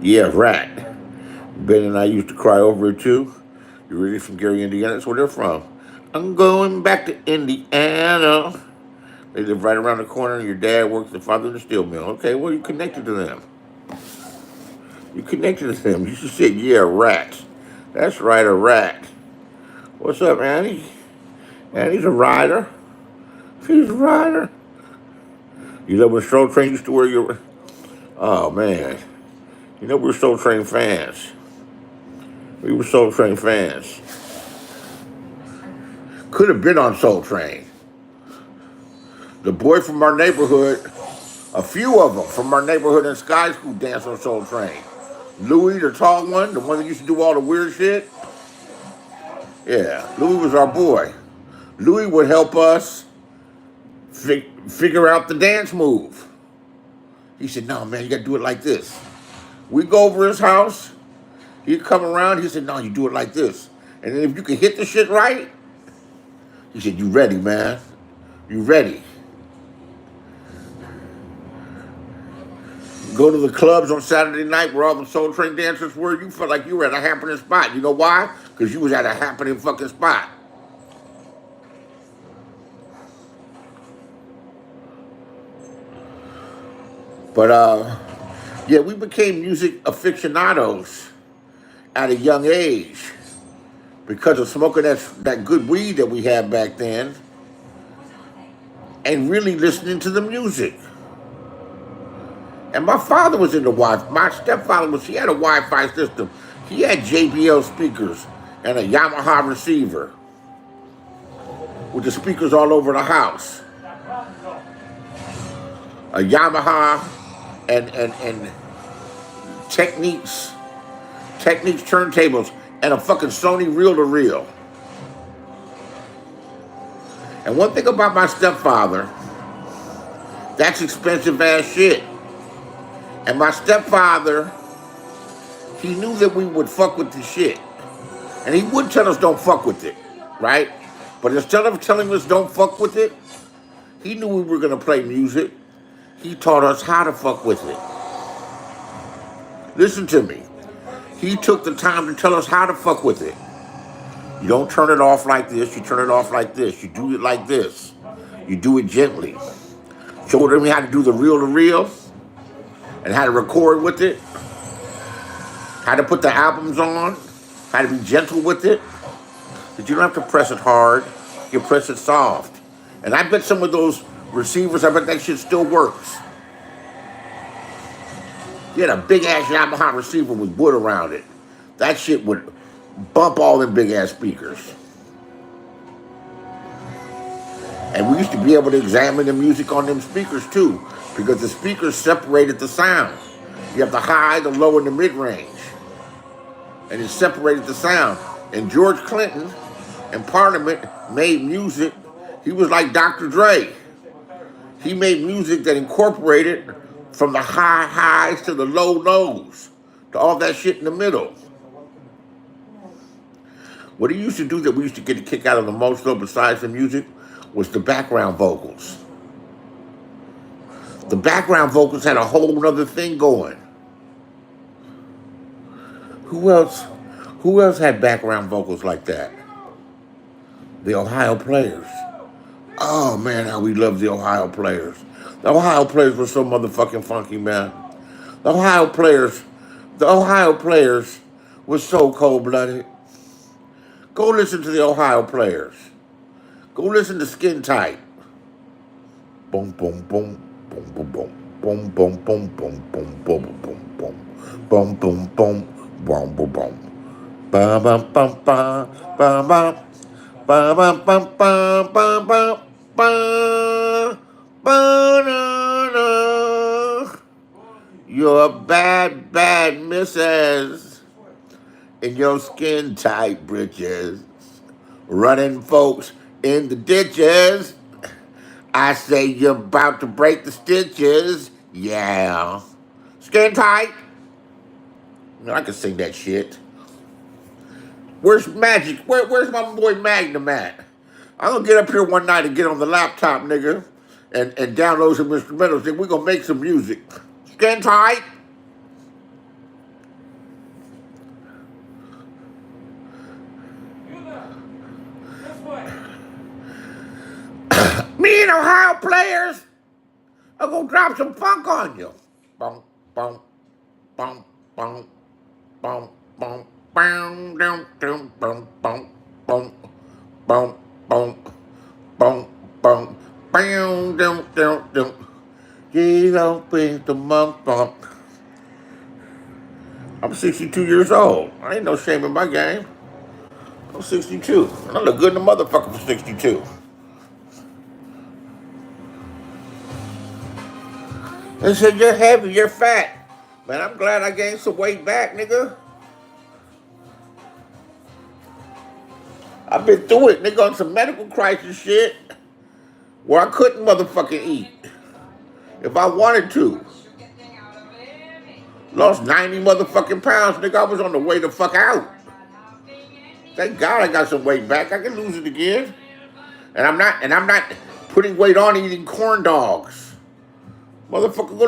Yeah, rat. Ben and I used to cry over it too. You're really from Gary, Indiana? That's where they're from. I'm going back to Indiana. They live right around the corner, and your dad works the father in the steel mill. Okay, well, you connected to them. You connected to them. You should say, yeah, rat. That's right, a rat. What's up, Annie? Annie's a rider. She's a rider. You know when Soul Train used to wear your... Oh, man. You know, we were Soul Train fans. We were Soul Train fans. Could have been on Soul Train. The boy from our neighborhood, a few of them from our neighborhood in Sky School danced on Soul Train. Louis, the tall one, the one that used to do all the weird shit. Yeah, Louis was our boy. Louis would help us figure out the dance move. He said, no, man, you got to do it like this. We go over his house. He'd come around. He said, no, you do it like this. And then if you can hit the shit right, he said, you ready, man. You ready. Go to the clubs on Saturday night where all the Soul Train dancers were. You felt like you were at a happening spot. You know why? Because you was at a happening fucking spot. But, yeah, we became music aficionados at a young age because of smoking that good weed that we had back then and really listening to the music. And my father was into Wi-Fi. My stepfather he had a Wi-Fi system. He had JBL speakers and a Yamaha receiver with the speakers all over the house. A Yamaha and Techniques turntables and a fucking Sony reel-to-reel. And one thing about my stepfather, that's expensive ass shit. And my stepfather, he knew that we would fuck with the shit. And he would tell us don't fuck with it, right? But instead of telling us don't fuck with it, he knew we were gonna play music. He taught us how to fuck with it. Listen to me. He took the time to tell us how to fuck with it. You don't turn it off like this, you turn it off like this. You do it like this. You do it gently. Showed me how to do the reel-to-reel and how to record with it, how to put the albums on, how to be gentle with it. But you don't have to press it hard, you press it soft. And I bet some of those receivers, I bet that shit still works. You had a big-ass Yamaha receiver with wood around it. That shit would bump all them big-ass speakers. And we used to be able to examine the music on them speakers, too, because the speakers separated the sound. You have the high, the low, and the mid-range. And it separated the sound. And George Clinton in Parliament made music. He was like Dr. Dre. He made music that incorporated from the high highs to the low lows to all that shit in the middle. What he used to do that we used to get a kick out of the most, though, besides the music, was the background vocals. The background vocals had a whole other thing going. Who else? Who else had background vocals like that? The Ohio Players. Oh man, how we love the Ohio Players. The Ohio Players were so motherfucking funky, man. The Ohio Players, the Ohio Players were so cold-blooded. Go listen to the Ohio Players. Go listen to Skin Tight. Boom, boom, boom, boom, boom, boom, boom, boom, boom, boom, boom, boom, boom, boom, boom, boom, boom, boom, boom, boom. Ba ba ba ba ba ba ba ba ba ba ba ba ba ba na. You're a bad, bad missus in your skin tight britches, running folks in the ditches. I say you're about to break the stitches. Yeah. Skin tight. I can sing that shit. Where's Magic? Where's my boy Magnum at? I'm gonna get up here one night and get on the laptop, nigga, and download some instrumentals. Then we're gonna make some music. Skin tight. Me and Ohio Players are gonna drop some funk on you. Bum, bum, bum, bum, bum, bum, bum, dum, dum, bum, bum, bum, bum, bum, bum, bum, bum, dum, dum, dum. Get up in the monk bump. I'm 62 years old. I ain't no shame in my game. I'm 62. I look good in the motherfucker for 62. They said, you're heavy, you're fat. Man, I'm glad I gained some weight back, nigga. I've been through it, nigga, on some medical crisis shit where I couldn't motherfucking eat if I wanted to. Lost 90 motherfucking pounds, nigga. I was on the way the fuck out. Thank God I got some weight back. I can lose it again. And I'm not putting weight on eating corn dogs. Motherfucker,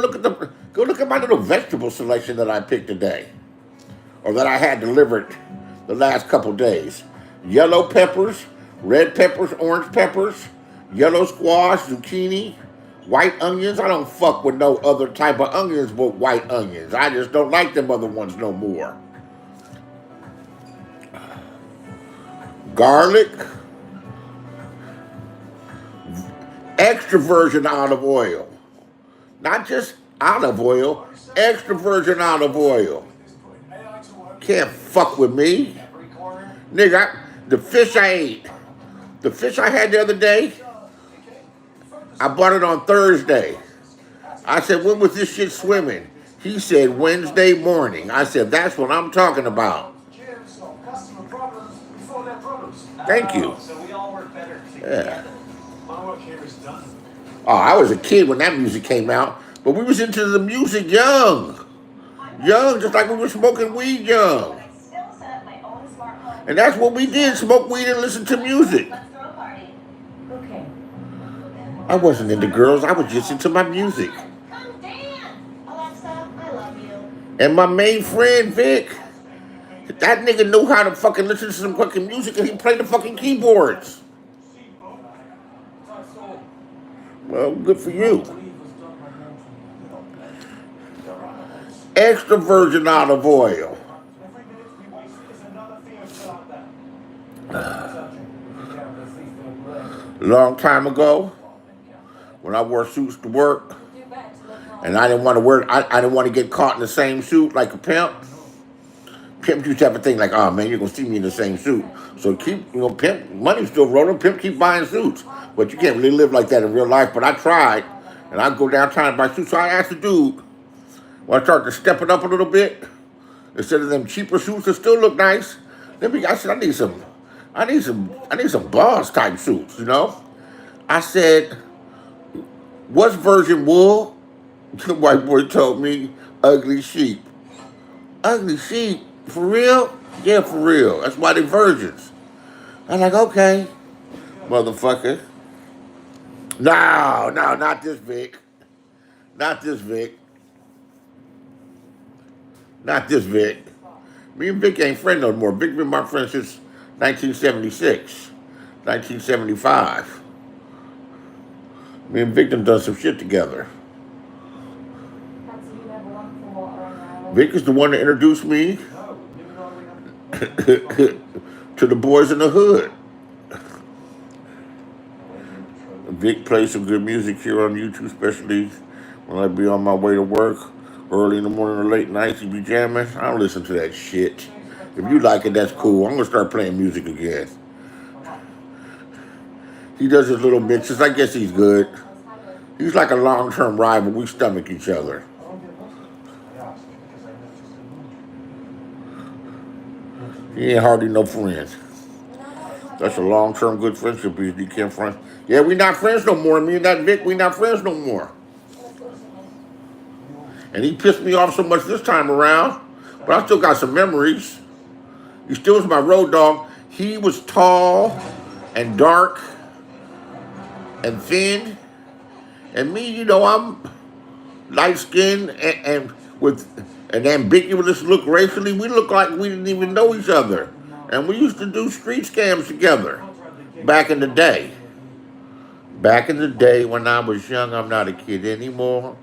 go look at my little vegetable selection that I picked today. Or that I had delivered the last couple days. Yellow peppers, red peppers, orange peppers, yellow squash, zucchini, white onions. I don't fuck with no other type of onions but white onions. I just don't like them other ones no more. Garlic, extra virgin olive oil. Not just olive oil, extra virgin olive oil. Can't fuck with me. Nigga, the fish I ate, the fish I had the other day, I bought it on Thursday. I said, when was this shit swimming? He said, Wednesday morning. I said, that's what I'm talking about. Thank you. Yeah. Oh, I was a kid when that music came out, but we was into the music young. Young, just like we were smoking weed young. And that's what we did, smoke weed and listen to music. I wasn't into girls, I was just into my music. And my main friend, Vic, that nigga knew how to fucking listen to some fucking music and he played the fucking keyboards. Well, good for you. Extra virgin olive oil. Long time ago, when I wore suits to work, and I didn't want to wear, I didn't want to get caught in the same suit like a pimp. Pimp used to have a thing like, oh man, you're gonna see me in the same suit. So keep, pimp, money's still rolling, pimp keep buying suits. But you can't really live like that in real life. But I tried, and I'd go downtown and buy suits. So I asked the dude, when I started to step it up a little bit, instead of them cheaper suits that still look nice, I said, I need some boss type suits, I said, what's virgin wool? The white boy told me, ugly sheep. ugly sheep. For real? Yeah, for real. That's why they virgins. I'm like, okay, motherfucker. No, no, not this Vic. Not this Vic. Not this Vic. Me and Vic ain't friends no more. Vic been my friend since 1976, 1975. Me and Vic done some shit together. Vic is the one that introduced me to the boys in the hood. Vic plays some good music here on YouTube, especially when I be on my way to work early in the morning or late nights. He be jamming. I don't listen to that shit. If you like it, that's cool. I'm gonna start playing music again. He does his little mixes. I guess he's good. He's like a long-term rival. We stomach each other. He ain't hardly no friends. That's a long-term good friendship. You can't friends. Yeah, we not friends no more. Me and that Vic, we not friends no more. And he pissed me off so much this time around, but I still got some memories. He still was my road dog. He was tall and dark and thin. And me, you know, I'm light-skinned and with an ambiguous look racially. We look like we didn't even know each other. And we used to do street scams together back in the day. Back in the day when I was young, I'm not a kid anymore.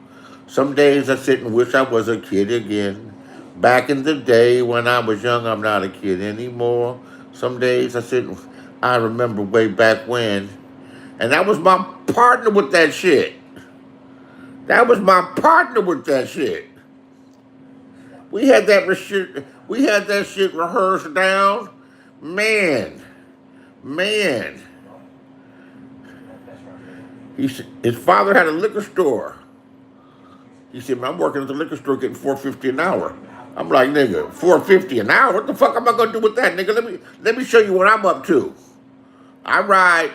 Some days I sit and wish I was a kid again. Back in the day when I was young, I'm not a kid anymore. Some days I sit and I remember way back when. And that was my partner with that shit. That was my partner with that shit. We had that shit rehearsed down. Man. His father had a liquor store. He said, man, I'm working at the liquor store getting $4.50 an hour. I'm like, nigga, $4.50 an hour? What the fuck am I gonna do with that, nigga? Let me show you what I'm up to. I ride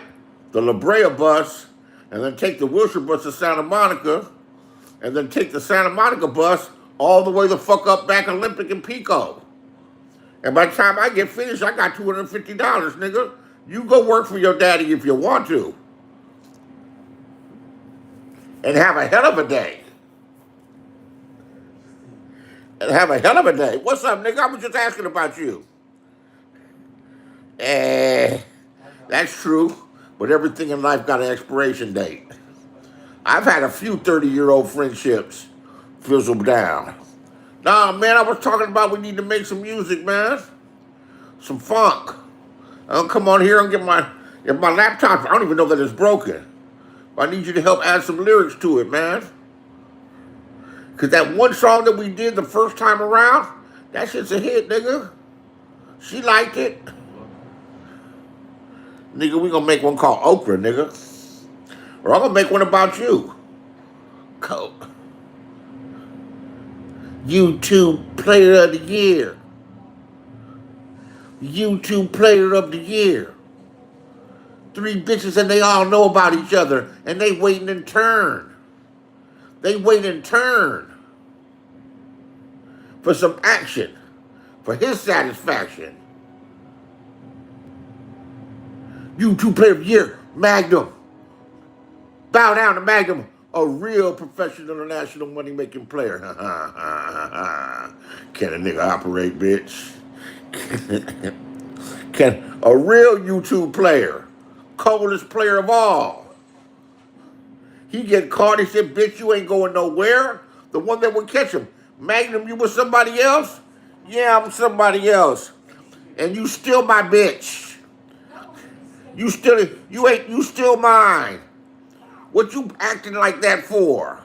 the La Brea bus and then take the Wilshire bus to Santa Monica and then take the Santa Monica bus all the way the fuck up back Olympic and Pico. And by the time I get finished, I got $250, nigga. You go work for your daddy if you want to. And have a hell of a day. What's up, nigga? I was just asking about you. That's true. But everything in life got an expiration date. I've had a few 30-year-old friendships fizzle down. Nah, man, I was talking about we need to make some music, man. Some funk. I'll come on here and get my laptop. I don't even know that it's broken. I need you to help add some lyrics to it, man. Because that one song that we did the first time around, that shit's a hit, nigga. She liked it. Nigga, we gonna make one called Okra, nigga. Or I'm gonna make one about you. Coke. YouTube Player of the Year. YouTube Player of the Year. 3 bitches and they all know about each other and they waiting in turn. They wait in turn for some action, for his satisfaction. YouTube Player of the Year, Magnum. Bow down to Magnum, a real professional international money-making player. Can a nigga operate, bitch? Can a real YouTube player, coldest player of all. He get caught, he said, bitch, you ain't going nowhere. The one that would catch him. Magnum, you with somebody else? Yeah, I'm somebody else. And you still my bitch. You still mine. What you acting like that for?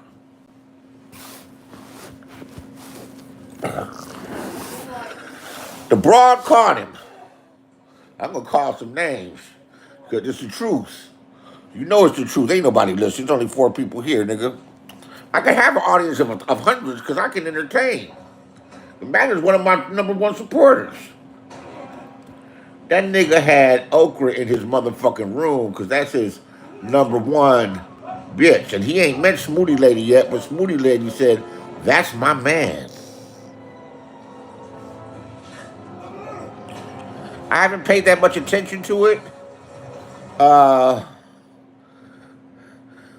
The broad caught him. I'm gonna call some names. Because it's the truth. You know it's the truth. Ain't nobody listening. There's only 4 people here, nigga. I can have an audience of hundreds because I can entertain. The man is one of my #1 supporters. That nigga had Okra in his motherfucking room because that's his #1 bitch. And he ain't met Smoothie Lady yet, but Smoothie Lady said, that's my man. I haven't paid that much attention to it. Uh,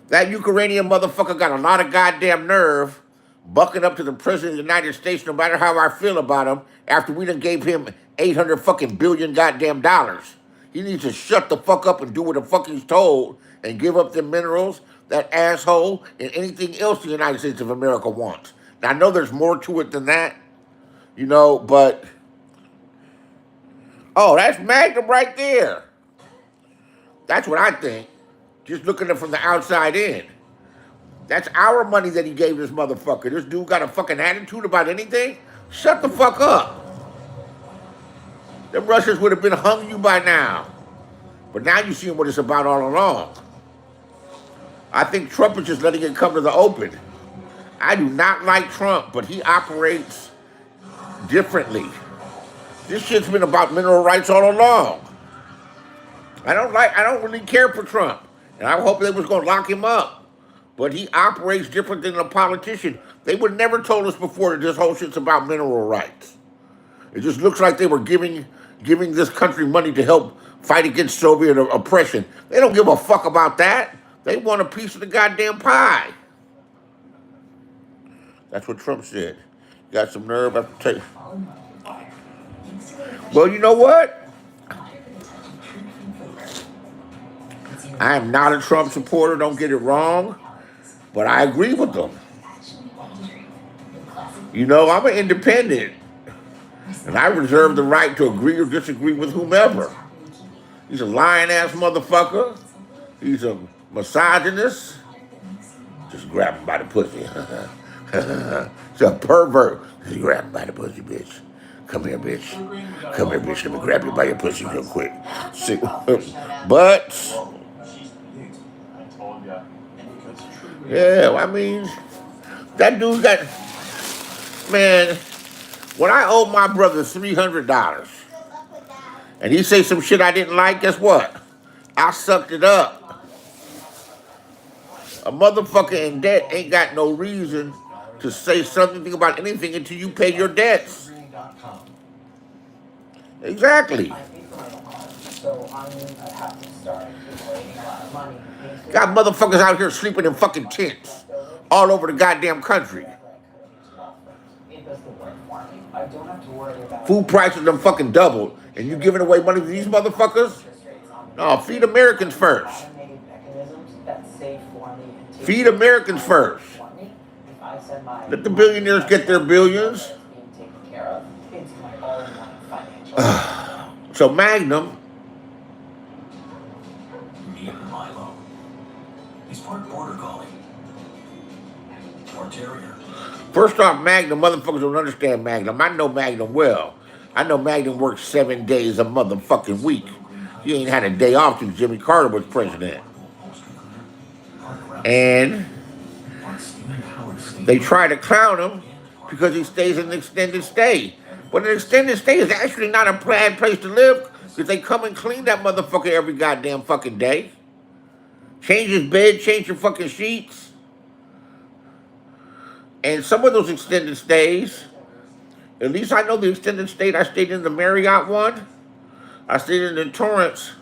that Ukrainian motherfucker got a lot of goddamn nerve bucking up to the president of the United States, no matter how I feel about him, after we done gave him 800 fucking billion goddamn dollars. He needs to shut the fuck up and do what the fuck he's told and give up the minerals, that asshole, and anything else the United States of America wants. Now, I know there's more to it than that, you know, but... Oh, that's Magnum right there. That's what I think. Just looking at it from the outside in. That's our money that he gave this motherfucker. This dude got a fucking attitude about anything? Shut the fuck up. Them Russians would have been hung you by now. But now you see what it's about all along. I think Trump is just letting it come to the open. I do not like Trump, but he operates differently. This shit's been about mineral rights all along. I don't really care for Trump. And I hope they was going to lock him up. But he operates different than a politician. They would never told us before that this whole shit's about mineral rights. It just looks like they were giving this country money to help fight against Soviet oppression. They don't give a fuck about that. They want a piece of the goddamn pie. That's what Trump said. Got some nerve after take. Well, you know what? I am not a Trump supporter, don't get it wrong, but I agree with them. You know, I'm an independent, and I reserve the right to agree or disagree with whomever. He's a lying-ass motherfucker. He's a misogynist. Just grab him by the pussy. He's a pervert. Just grab him by the pussy, bitch. Come here, bitch. Come here, bitch. Let me grab you by your pussy real quick. See, but... Yeah, I mean, that dude got, man, when I owe my brother $300 and he say some shit I didn't like, guess what? I sucked it up. A motherfucker in debt ain't got no reason to say something about anything until you pay your debts. Exactly. Got motherfuckers out here sleeping in fucking tents all over the goddamn country. Food prices done fucking doubled, and you giving away money to these motherfuckers? No, feed Americans first. Feed Americans first. Let the billionaires get their billions. So Magnum. He's part border collie. Or terrier. First off, Magnum, motherfuckers don't understand Magnum. I know Magnum well. I know Magnum works 7 days a motherfucking week. He ain't had a day off since Jimmy Carter was president. And they try to clown him because he stays in an extended stay. But an extended stay is actually not a bad place to live because they come and clean that motherfucker every goddamn fucking day. Change his bed, change your fucking sheets. And some of those extended stays, at least I know the extended stay, I stayed in the Marriott one. I stayed in the Torrance.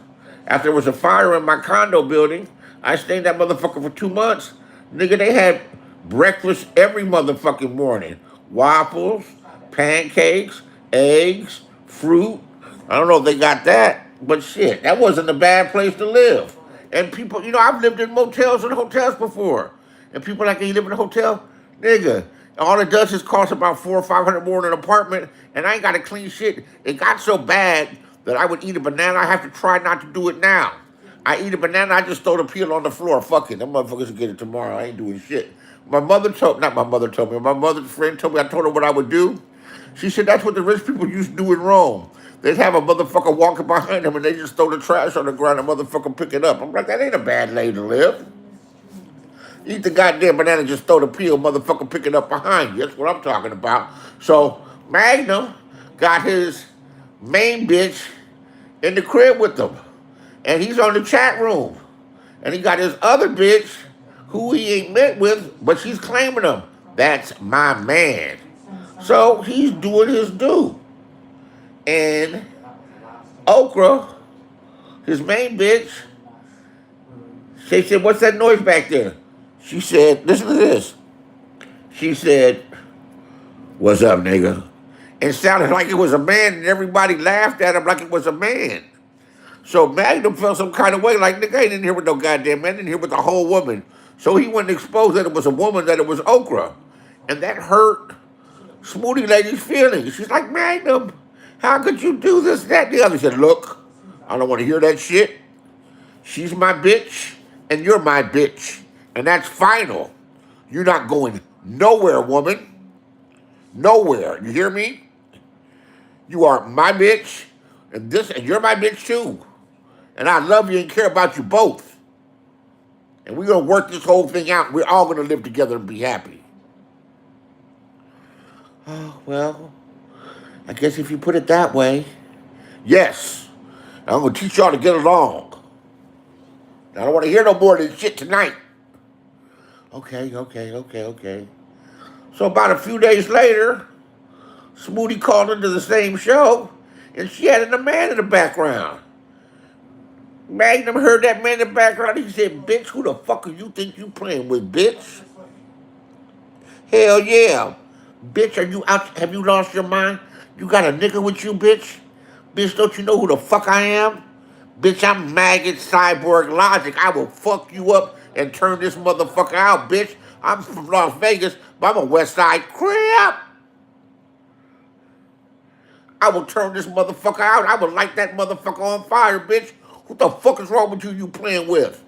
After there was a fire in my condo building, I stayed in that motherfucker for 2 months. Nigga, they had breakfast every motherfucking morning. Waffles, pancakes, eggs, fruit. I don't know if they got that, but shit, that wasn't a bad place to live. And people, you know, I've lived in motels and hotels before. And people like, you live in a hotel? Nigga, all it does is cost about $400 or $500 more than an apartment, and I ain't got to clean shit. It got so bad that I would eat a banana. I have to try not to do it now. I eat a banana, I just throw the peel on the floor. Fuck it, them motherfuckers will get it tomorrow. I ain't doing shit. My mother's friend told me, I told her what I would do. She said that's what the rich people used to do in Rome. They'd have a motherfucker walking behind them and they just throw the trash on the ground and motherfucker pick it up. I'm like, that ain't a bad way to live. Eat the goddamn banana, just throw the peel, motherfucker pick it up behind you. That's what I'm talking about. So Magnum got his main bitch in the crib with him. And he's on the chat room. And he got his other bitch who he ain't met with, but she's claiming him. That's my man. So he's doing his due. And Okra, his main bitch, she said, "What's that noise back there?" She said, "Listen to this." She said, "What's up, nigga?" It sounded like it was a man, and everybody laughed at him like it was a man. So Magnum felt some kind of way, like, nigga, I ain't in here with no goddamn man, in here with a whole woman. So he wouldn't expose that it was a woman, that it was Okra. And that hurt Smoothie Lady's feelings. She's like, Magnum, how could you do this, that, and the other? He said, look, I don't want to hear that shit. She's my bitch, and you're my bitch. And that's final. You're not going nowhere, woman. Nowhere. You hear me? You are my bitch, and you're my bitch too. And I love you and care about you both. And we're going to work this whole thing out. We're all going to live together and be happy. Oh, well, I guess if you put it that way, yes. I'm going to teach y'all to get along. I don't want to hear no more of this shit tonight. Okay. So about a few days later, Smoothie called into the same show, and she had a man in the background. Magnum heard that man in the background. He said, bitch, who the fuck are you think you playing with, bitch? Hell yeah. Bitch, are you out? Have you lost your mind? You got a nigga with you, bitch? Bitch, don't you know who the fuck I am? Bitch, I'm Maggot Cyborg Logic. I will fuck you up and turn this motherfucker out, bitch. I'm from Las Vegas, but I'm a West Side crap. I will turn this motherfucker out. I will light that motherfucker on fire, bitch. What the fuck is wrong with you playing with?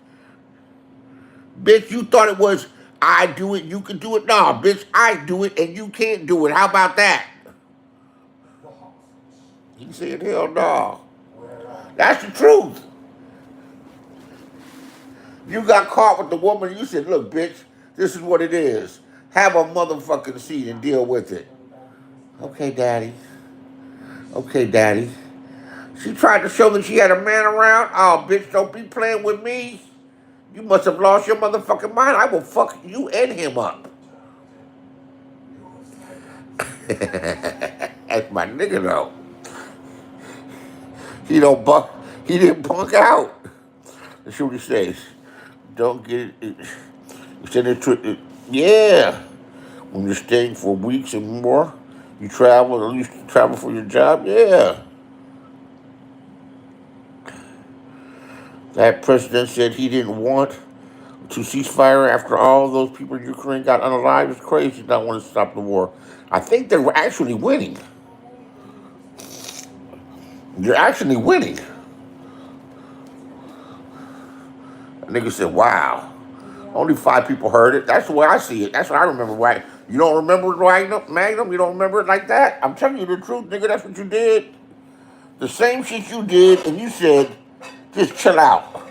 Bitch, you thought it was I do it, you can do it. Nah, bitch, I do it and you can't do it. How about that? He said, hell no. That's the truth. You got caught with the woman, you said, look, bitch, this is what it is. Have a motherfucking seat and deal with it. Okay, daddy. Okay, daddy. She tried to show that she had a man around. Oh, bitch, don't be playing with me. You must have lost your motherfucking mind. I will fuck you and him up. That's my nigga, though. He don't buck. He didn't punk out. That's what he says. Don't get it. He said it. Yeah. When you're staying for weeks and more, you travel. At least you travel for your job. Yeah. That president said he didn't want to cease fire after all those people in Ukraine got unalive. It's crazy. Not want to stop the war. I think they're actually winning. You're actually winning. A nigga said, wow. Only 5 people heard it. That's the way I see it. That's what I remember. Right? You don't remember it, Magnum? You don't remember it like that? I'm telling you the truth, nigga. That's what you did. The same shit you did, and you said, just chill out.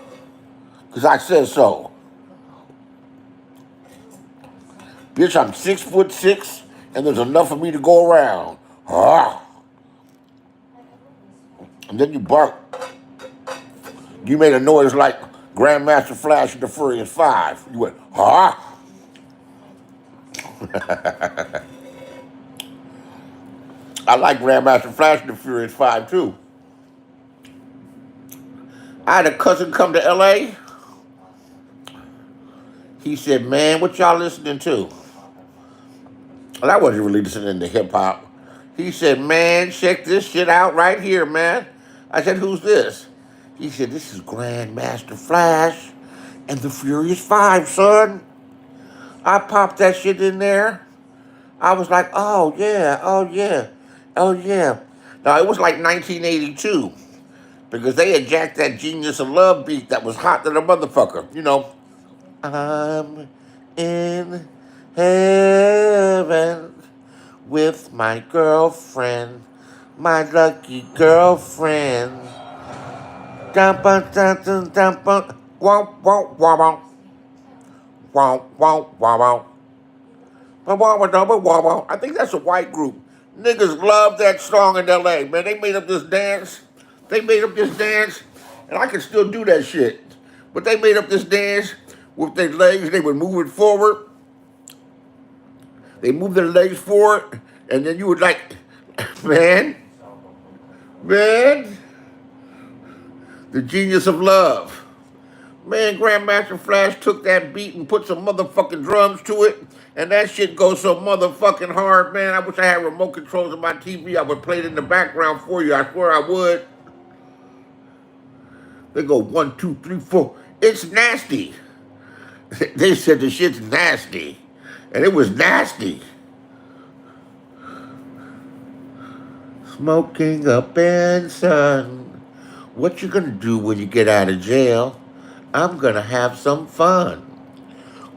Because I said so. Bitch, I'm 6'6", and there's enough for me to go around. Ah. And then you barked. You made a noise like Grandmaster Flash in the Furious 5. You went, ah. I like Grandmaster Flash in the Furious 5 too. I had a cousin come to LA. He said, man, what y'all listening to? Well, I wasn't really listening to hip hop. He said, man, check this shit out right here, man. I said, who's this? He said, this is Grandmaster Flash and the Furious 5, son. I popped that shit in there. I was like, oh, yeah. Now, it was like 1982 because they had jacked that Genius of Love beat that was hot than a motherfucker. You know, I'm in heaven with my girlfriend, my lucky girlfriend. I think that's a white group. Niggas love that song in LA, man. They made up this dance. And I can still do that shit. But they made up this dance with their legs. They would move it forward. They move their legs forward, and then you would like, man. The Genius of Love. Man, Grandmaster Flash took that beat and put some motherfucking drums to it, and that shit goes so motherfucking hard, man. I wish I had remote controls on my TV. I would play it in the background for you. I swear I would. They go 1, 2, 3, 4. It's nasty. They said the shit's nasty, and it was nasty. Smoking up and son. What you gonna do when you get out of jail? I'm gonna have some fun.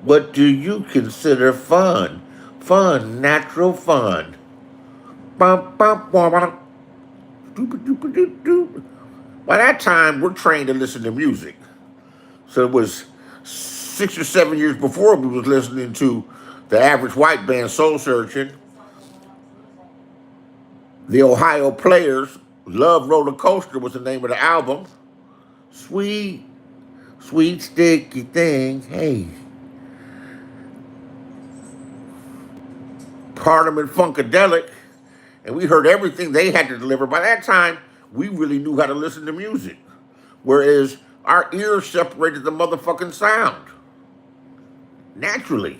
What do you consider fun? Fun, natural fun. Bum, bum, bum, bum. By that time, we're trained to listen to music. So it was 6 or 7 years before we was listening to the average white band Soul Searching, the Ohio Players, Love Roller Coaster was the name of the album. Sweet, sweet sticky thing, hey. Parliament Funkadelic, and we heard everything they had to deliver. By that time, we really knew how to listen to music, whereas our ears separated the motherfucking sound naturally.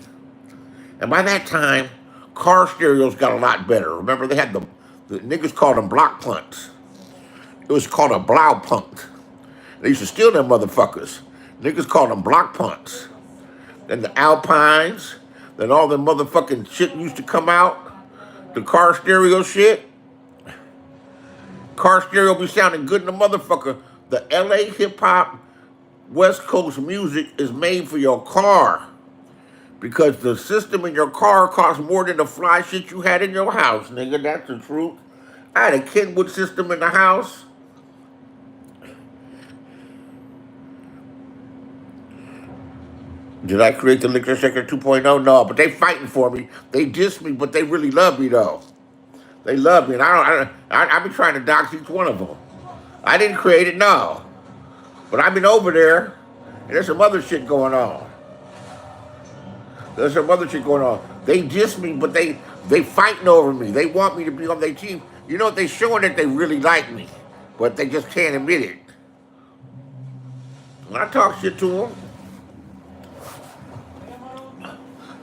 And by that time, car stereos got a lot better. Remember, they had the niggas called them block punts. It was called a blow punt. They used to steal them motherfuckers. Niggas called them block punts. Then the Alpines, then all the motherfucking shit used to come out. The car stereo shit. Car stereo be sounding good in the motherfucker. The LA hip hop West Coast music is made for your car. Because the system in your car costs more than the fly shit you had in your house, nigga. That's the truth. I had a Kenwood system in the house. Did I create the Liquor Shaker 2.0? No, but they fighting for me. They diss me, but they really love me though. They love me, and I be trying to dox each one of them. I didn't create it, no. But I've been over there, and there's some other shit going on. There's some other shit going on. They diss me, but they fighting over me. They want me to be on their team. You know, they showing that they really like me, but they just can't admit it. When I talk shit to them,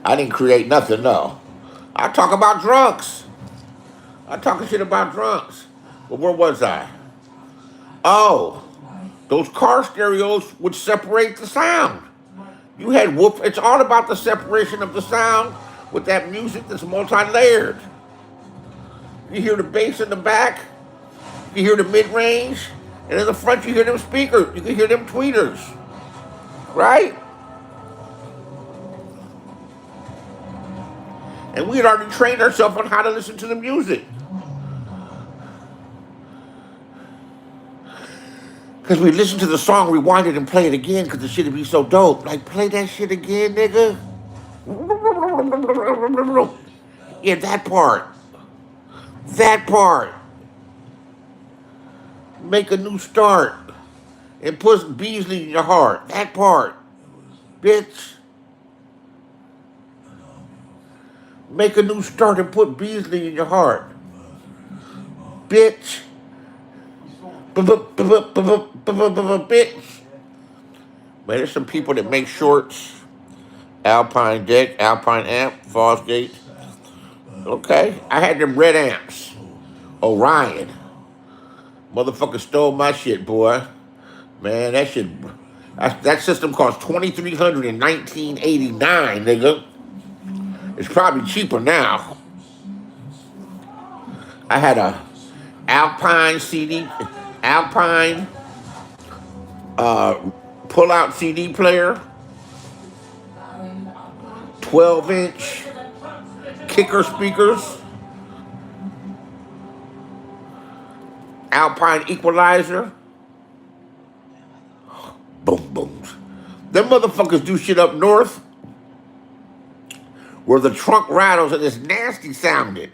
I didn't create nothing, no. I talk about drunks. I talking shit about drunks. But where was I? Oh, those car stereos would separate the sound. You had whoop. It's all about the separation of the sound with that music that's multi-layered. You hear the bass in the back, you hear the mid-range, and in the front you hear them speakers. You can hear them tweeters, right? And we had already trained ourselves on how to listen to the music. Because we listen to the song, rewind it, and play it again because the shit would be so dope. Like, play that shit again, nigga. Yeah, that part. That part. Make a new start. And put Beasley in your heart. That part. Bitch. Make a new start and put Beasley in your heart. Bitch. Bitch. Man, there's some people that make shorts. Alpine deck, Alpine amp, Fosgate. Okay. I had them red amps. Orion. Motherfucker stole my shit, boy. Man, that shit. That system cost $2,300 in 1989, nigga. It's probably cheaper now. I had a Alpine CD, Alpine pull-out CD player, 12-inch kicker speakers, Alpine equalizer. Boom, boom. Them motherfuckers do shit up north where the trunk rattles and it's nasty sounding.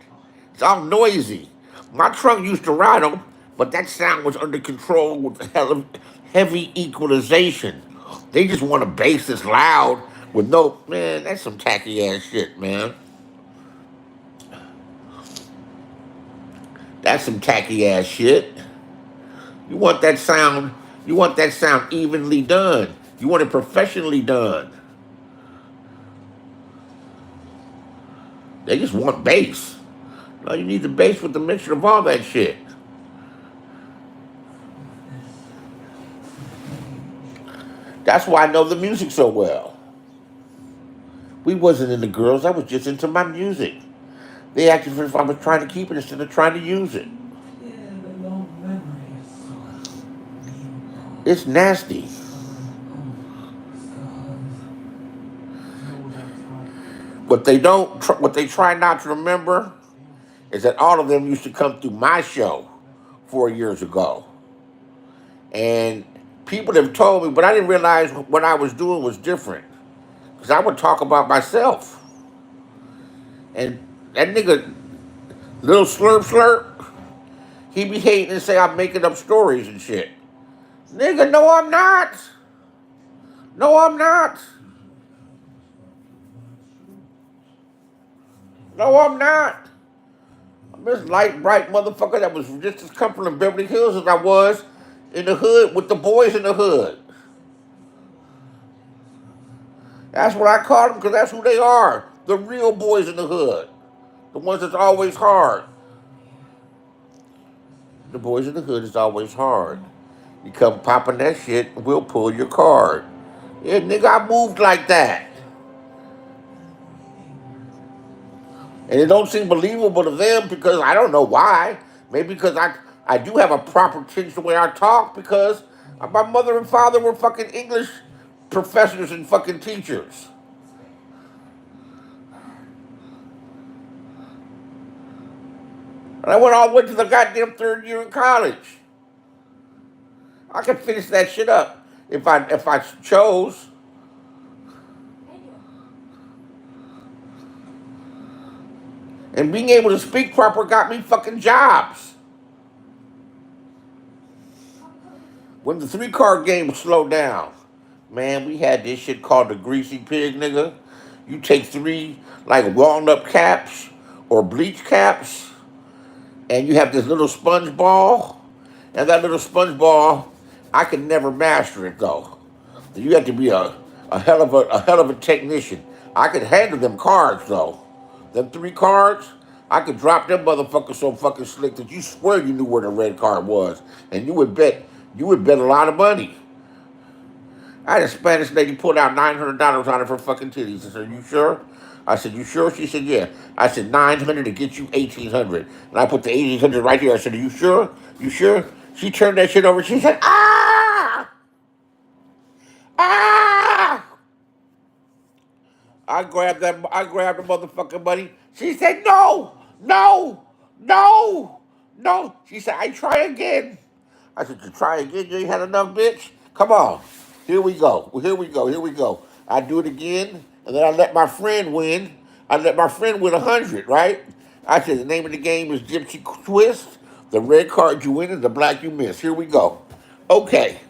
It's all noisy. My trunk used to rattle, but that sound was under control with heavy equalization. They just want a bass that's loud with no, man, that's some tacky ass shit, man. That's some tacky ass shit. You want that sound You want that sound evenly done. You want it professionally done. They just want bass. No, you need the bass with the mixture of all that shit. That's why I know the music so well. We wasn't into girls. I was just into my music. They acted as if I was trying to keep it instead of trying to use it. It's nasty. What they don't, what they try not to remember is that all of them used to come through my show 4 years ago, and people have told me, but I didn't realize what I was doing was different because I would talk about myself, and that nigga, little slurp slurp, he be hating and say I'm making up stories and shit. Nigga, no, I'm not. No, I'm not. No, I'm not. I'm this light, bright motherfucker that was just as comfortable in Beverly Hills as I was in the hood with the boys in the hood. That's what I call them because that's who they are. The real boys in the hood. The ones that's always hard. The boys in the hood is always hard. You come popping that shit, we'll pull your card. Yeah, nigga, I moved like that. And it don't seem believable to them because I don't know why. Maybe because I do have a proper tinge the way I talk because my mother and father were fucking English professors and fucking teachers. And I went all the way to the goddamn third year in college. I could finish that shit up if I chose. And being able to speak proper got me fucking jobs. When the 3-card game slowed down, man, we had this shit called the greasy pig, nigga. You take 3 like walnut caps or bleach caps, and you have this little sponge ball, and that little sponge ball, I could never master it though. You have to be a hell of a technician. I could handle them cards though. Them 3 cards, I could drop them motherfuckers so fucking slick that you swear you knew where the red card was, and you would bet a lot of money. I had a Spanish lady pull out $900 out of her fucking titties. I said, "You sure?" I said, "You sure?" She said, "Yeah." I said, 900 to get you 1,800, and I put the 1,800 right here. I said, "Are you sure? You sure?" She turned that shit over. She said, "Ah, ah." I grabbed the motherfucking money. She said, "No, no, no, no." She said, "I try again." I said, "You try again? You ain't had enough, bitch? Come on. Here we go. Well, here we go. Here we go." I do it again, and then I let my friend win. I let my friend win 100, right? I said, "The name of the game is Gypsy Twist. The red card you win and the black you miss. Here we go." Okay.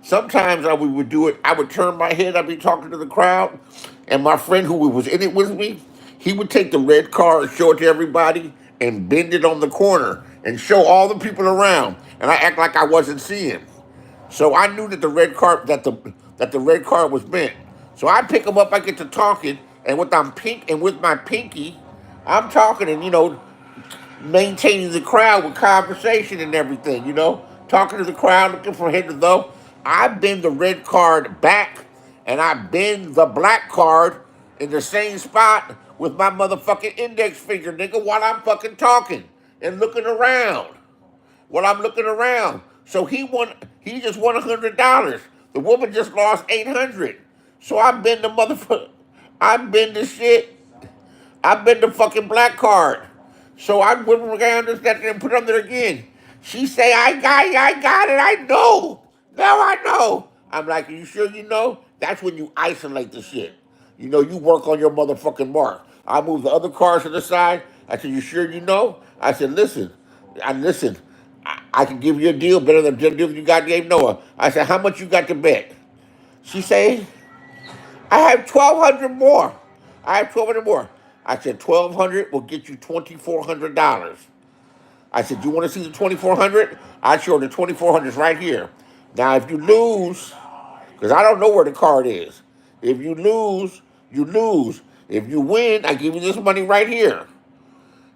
Sometimes we would do it. I would turn my head. I'd be talking to the crowd, and my friend who was in it with me, he would take the red card, show it to everybody, and bend it on the corner and show all the people around. And I act like I wasn't seeing. So I knew that the red card was bent. So I pick them up. I get to talking, and with my pinky, I'm talking and maintaining the crowd with conversation and everything, talking to the crowd, looking for head to toe. I bend the red card back and I bend the black card in the same spot with my motherfucking index finger, nigga, while I'm fucking talking and looking around. While I'm looking around. So he just won $100. The woman just lost 800. So I bend the motherfucker. I bend the shit. I've been the fucking black card. So I went around this, that, and put it on there again. She say, I got it, I know. Now I know. I'm like, "Are you sure you know?" That's when you isolate the shit. You work on your motherfucking mark. I moved the other cards to the side. I said, "You sure you know?" I said, listen, I can give you a deal better than the deal you got gave Noah. I said, "How much you got to bet?" She say, "I have 1,200 more. I have 1,200 more." I said, 1,200 will get you $2,400. I said, "You want to see the 2,400? I showed the 2,400 right here." Now, if you lose, because I don't know where the card is. If you lose, you lose. If you win, I give you this money right here.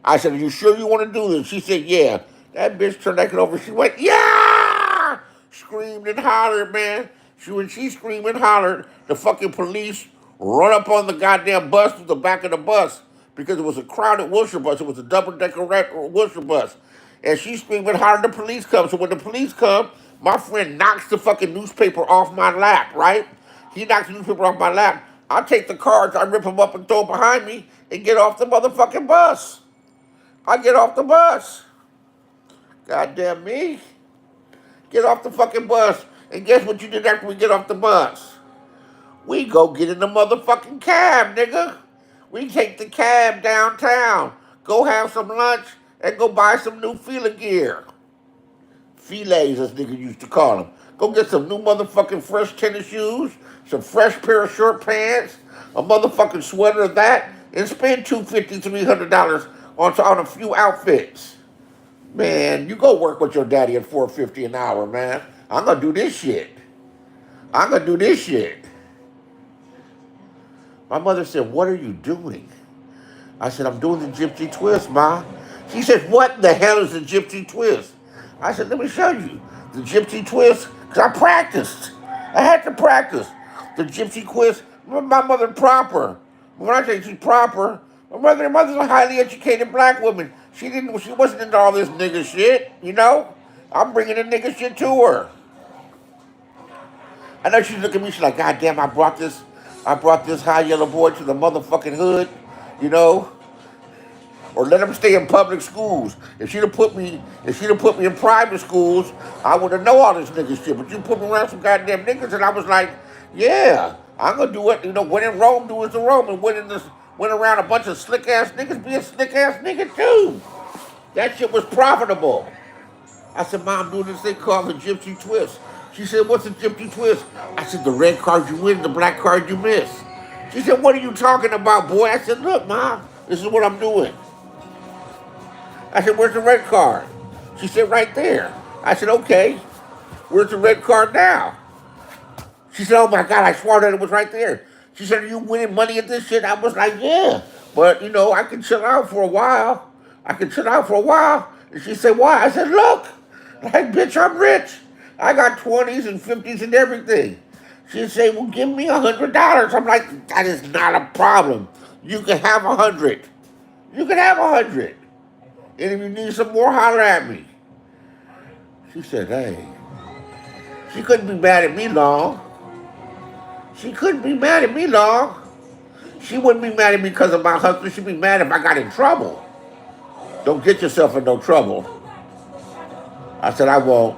I said, are you sure you want to do this? She said, yeah. That bitch turned that over. She went, yeah! Screamed and hollered, man. When she screamed and hollered, the fucking police run up on the goddamn bus to the back of the bus because it was a crowded Wilshire bus. It was a double-decker Wilshire bus. And she screamed and hollered, the police come. So when the police come, my friend knocks the fucking newspaper off my lap, right? He knocks the newspaper off my lap. I take the cards, I rip them up and throw them behind me and get off the motherfucking bus. I get off the bus. Goddamn me. Get off the fucking bus. And guess what you did after we get off the bus? We go get in the motherfucking cab, nigga. We take the cab downtown. Go have some lunch and go buy some new fila gear. Filets, as niggas used to call them. Go get some new motherfucking fresh tennis shoes, some fresh pair of short pants, a motherfucking sweater of that, and spend $250, $300 on a few outfits. Man, you go work with your daddy at $4.50 an hour, man. I'm gonna do this shit. I'm gonna do this shit. My mother said, what are you doing? I said, I'm doing the gypsy twist, Ma. She said, what the hell is the gypsy twist? I said, let me show you. The gypsy twist, because I practiced. I had to practice. The gypsy twist, my mother proper. When I say she's proper, my mother's a highly educated black woman. She wasn't into all this nigga shit, you know? I'm bringing the nigga shit to her. I know she's looking at me, she's like, God damn, I brought this high yellow boy to the motherfucking hood, you know? Or let him stay in public schools. If she'd have put me in private schools, I would have known all this nigga shit. But you put me around some goddamn niggas, and I was like, yeah, I'm gonna do what, you know, when in Rome, do as the Roman. Went around a bunch of slick ass niggas, be a slick ass nigga too. That shit was profitable. I said, Mom, I'm doing this thing called the gypsy twist. She said, what's a gypsy twist? I said, the red card you win, the black card you miss. She said, what are you talking about, boy? I said, look, Mom, this is what I'm doing. I said, where's the red card? She said, right there. I said, okay, where's the red card now? She said, oh my God, I swore that it was right there. She said, are you winning money at this shit? I was like, yeah, but you know, I can chill out for a while. And she said, why? I said, look, like, bitch, I'm rich. I got 20s and 50s and everything. She'd say, well, give me $100. I'm like, that is not a problem. You can have 100. You can have 100. And if you need some more, holler at me. She said, hey. She couldn't be mad at me long. She wouldn't be mad at me because of my husband. She'd be mad if I got in trouble. Don't get yourself in no trouble. I said, I won't.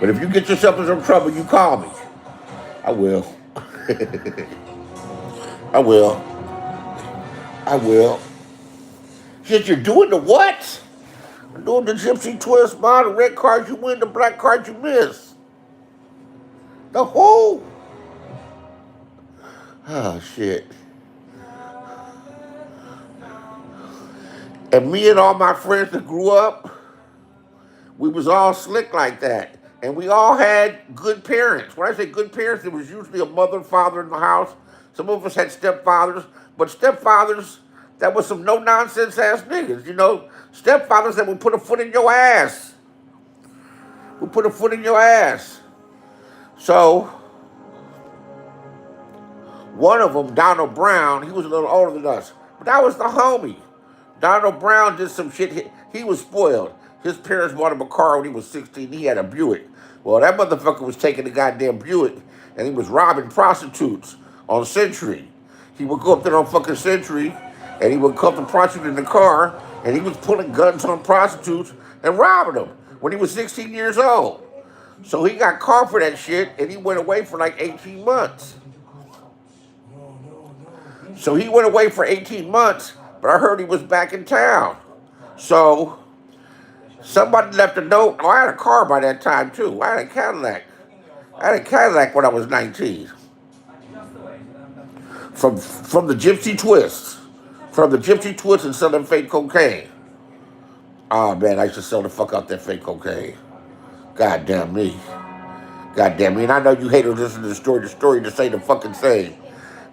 But if you get yourself in some trouble, you call me. I will. I will. She said, you're doing the what? I'm doing the gypsy twist, Ma. The red card you win, the black card you miss. The whole. Oh, shit. And me and all my friends that grew up, we was all slick like that. And we all had good parents. When I say good parents, there was usually a mother and father in the house. Some of us had stepfathers. But stepfathers, that was some no-nonsense ass niggas, you know. Stepfathers that would put a foot in your ass. So, one of them, Donald Brown, he was a little older than us. But that was the homie. Donald Brown did some shit. He was spoiled. His parents bought him a car when he was 16. He had a Buick. Well, that motherfucker was taking the goddamn Buick, and he was robbing prostitutes on Century. He would go up there on fucking Century, and he would come to prostitute in the car, and he was pulling guns on prostitutes and robbing them when he was 16 years old. So he got caught for that shit, and he went away for like 18 months. So he went away for 18 months, but I heard he was back in town. So somebody left a note. Oh, I had a car by that time, too. I had a Cadillac. When I was 19. From the Gypsy Twist. From the Gypsy Twist and selling fake cocaine. Oh, man, I used to sell the fuck out that fake cocaine. God damn me. God damn me. And I know you hate to listen to the story to say the fucking same.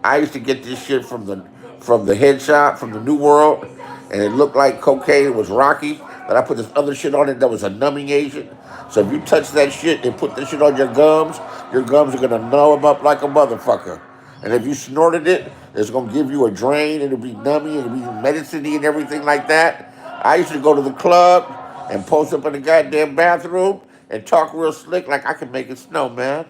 I used to get this shit from the head shop, from the New World, and it looked like cocaine. It was rocky. But I put this other shit on it that was a numbing agent. So if you touch that shit and put this shit on your gums are gonna numb them up like a motherfucker. And if you snorted it, it's gonna give you a drain. It'll be nummy. It'll be medicine-y and everything like that. I used to go to the club and post up in the goddamn bathroom and talk real slick like I can make it snow, man.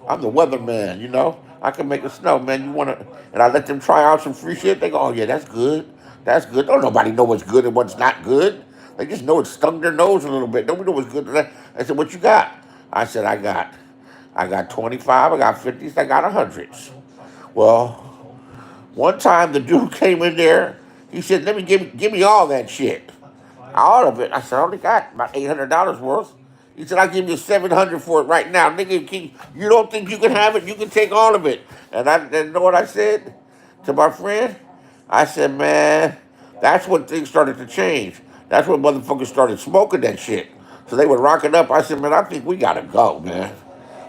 I'm the weatherman, you know. I can make it snow, man. You wanna? And I let them try out some free shit. They go, oh yeah, that's good. That's good. Don't nobody know what's good and what's not good. They just know it stung their nose a little bit. Nobody know what's good. I said, what you got? I said, I got 25. I got 50s. I got 100s. Well, one time the dude came in there. He said, let me give me all that shit, all of it. I said, I only got about $800 worth. He said, I'll give you 700 for it right now. Nigga, you don't think you can have it? You can take all of it. And you know what I said to my friend? I said, man, that's when things started to change. That's when motherfuckers started smoking that shit. So they would rock it up. I said, man, I think we gotta go, man.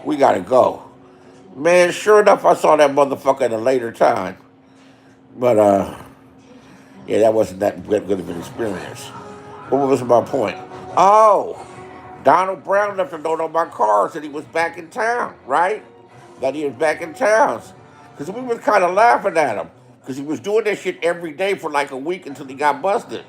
We gotta go. Man, sure enough, I saw that motherfucker at a later time. But, yeah, that wasn't that good of an experience. What was my point? Oh, Donald Brown left a note on my car, said he was back in town, right? That he was back in town. Because we was kind of laughing at him. Because he was doing that shit every day for like a week until he got busted.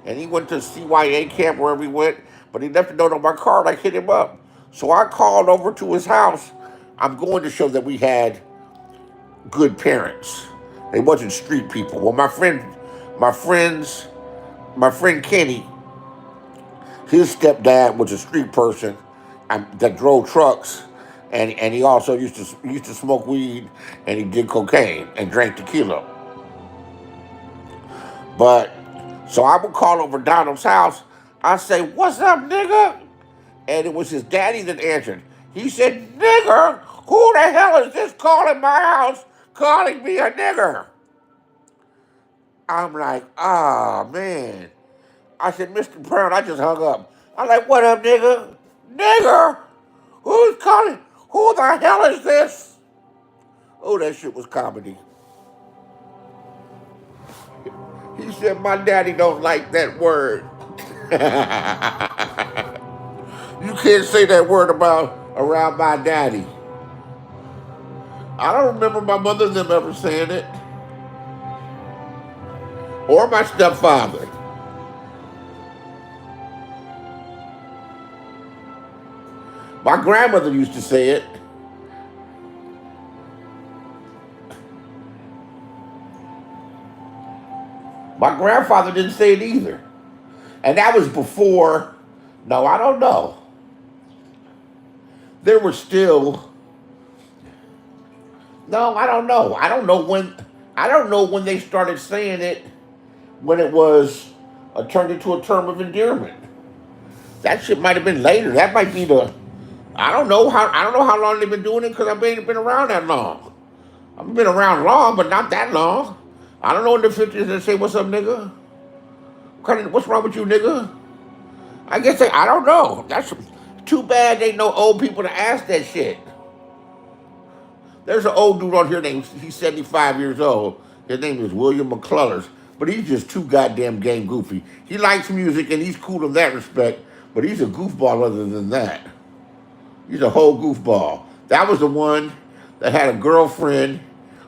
And he went to CYA camp wherever he went, but he left a note on my car and I hit him up. So I called over to his house. I'm going to show that we had good parents. They wasn't street people. Well, my friend Kenny, his stepdad was a street person that drove trucks, and he also used to smoke weed, and he did cocaine and drank tequila. But so I would call over Donald's house. I say, "What's up, nigga?" And it was his daddy that answered. He said, "Nigger, who the hell is this calling my house, calling me a nigger?" I'm like, ah, man. I said, Mr. Brown, I just hung up. I'm like, what up, nigga? Nigger? Who's calling? Who the hell is this? Oh, that shit was comedy. He said, my daddy don't like that word. You can't say that word around my daddy. I don't remember my mother and them ever saying it. Or my stepfather. My grandmother used to say it. My grandfather didn't say it either. And that was before, no, I don't know. There were still, no, I don't know. I don't know when they started saying it, when it was turned into a term of endearment. That shit might have been later. That might be I don't know how long they've been doing it because I've been around that long. I've been around long, but not that long. I don't know in the 50s they say, what's up, nigga? What's wrong with you, nigga? I guess I don't know. That's too bad they know old people to ask that shit. There's an old dude on here he's 75 years old. His name is William McClullers, but he's just too goddamn game goofy. He likes music and he's cool in that respect, but he's a goofball other than that. He's a whole goofball. That was the one that had a girlfriend,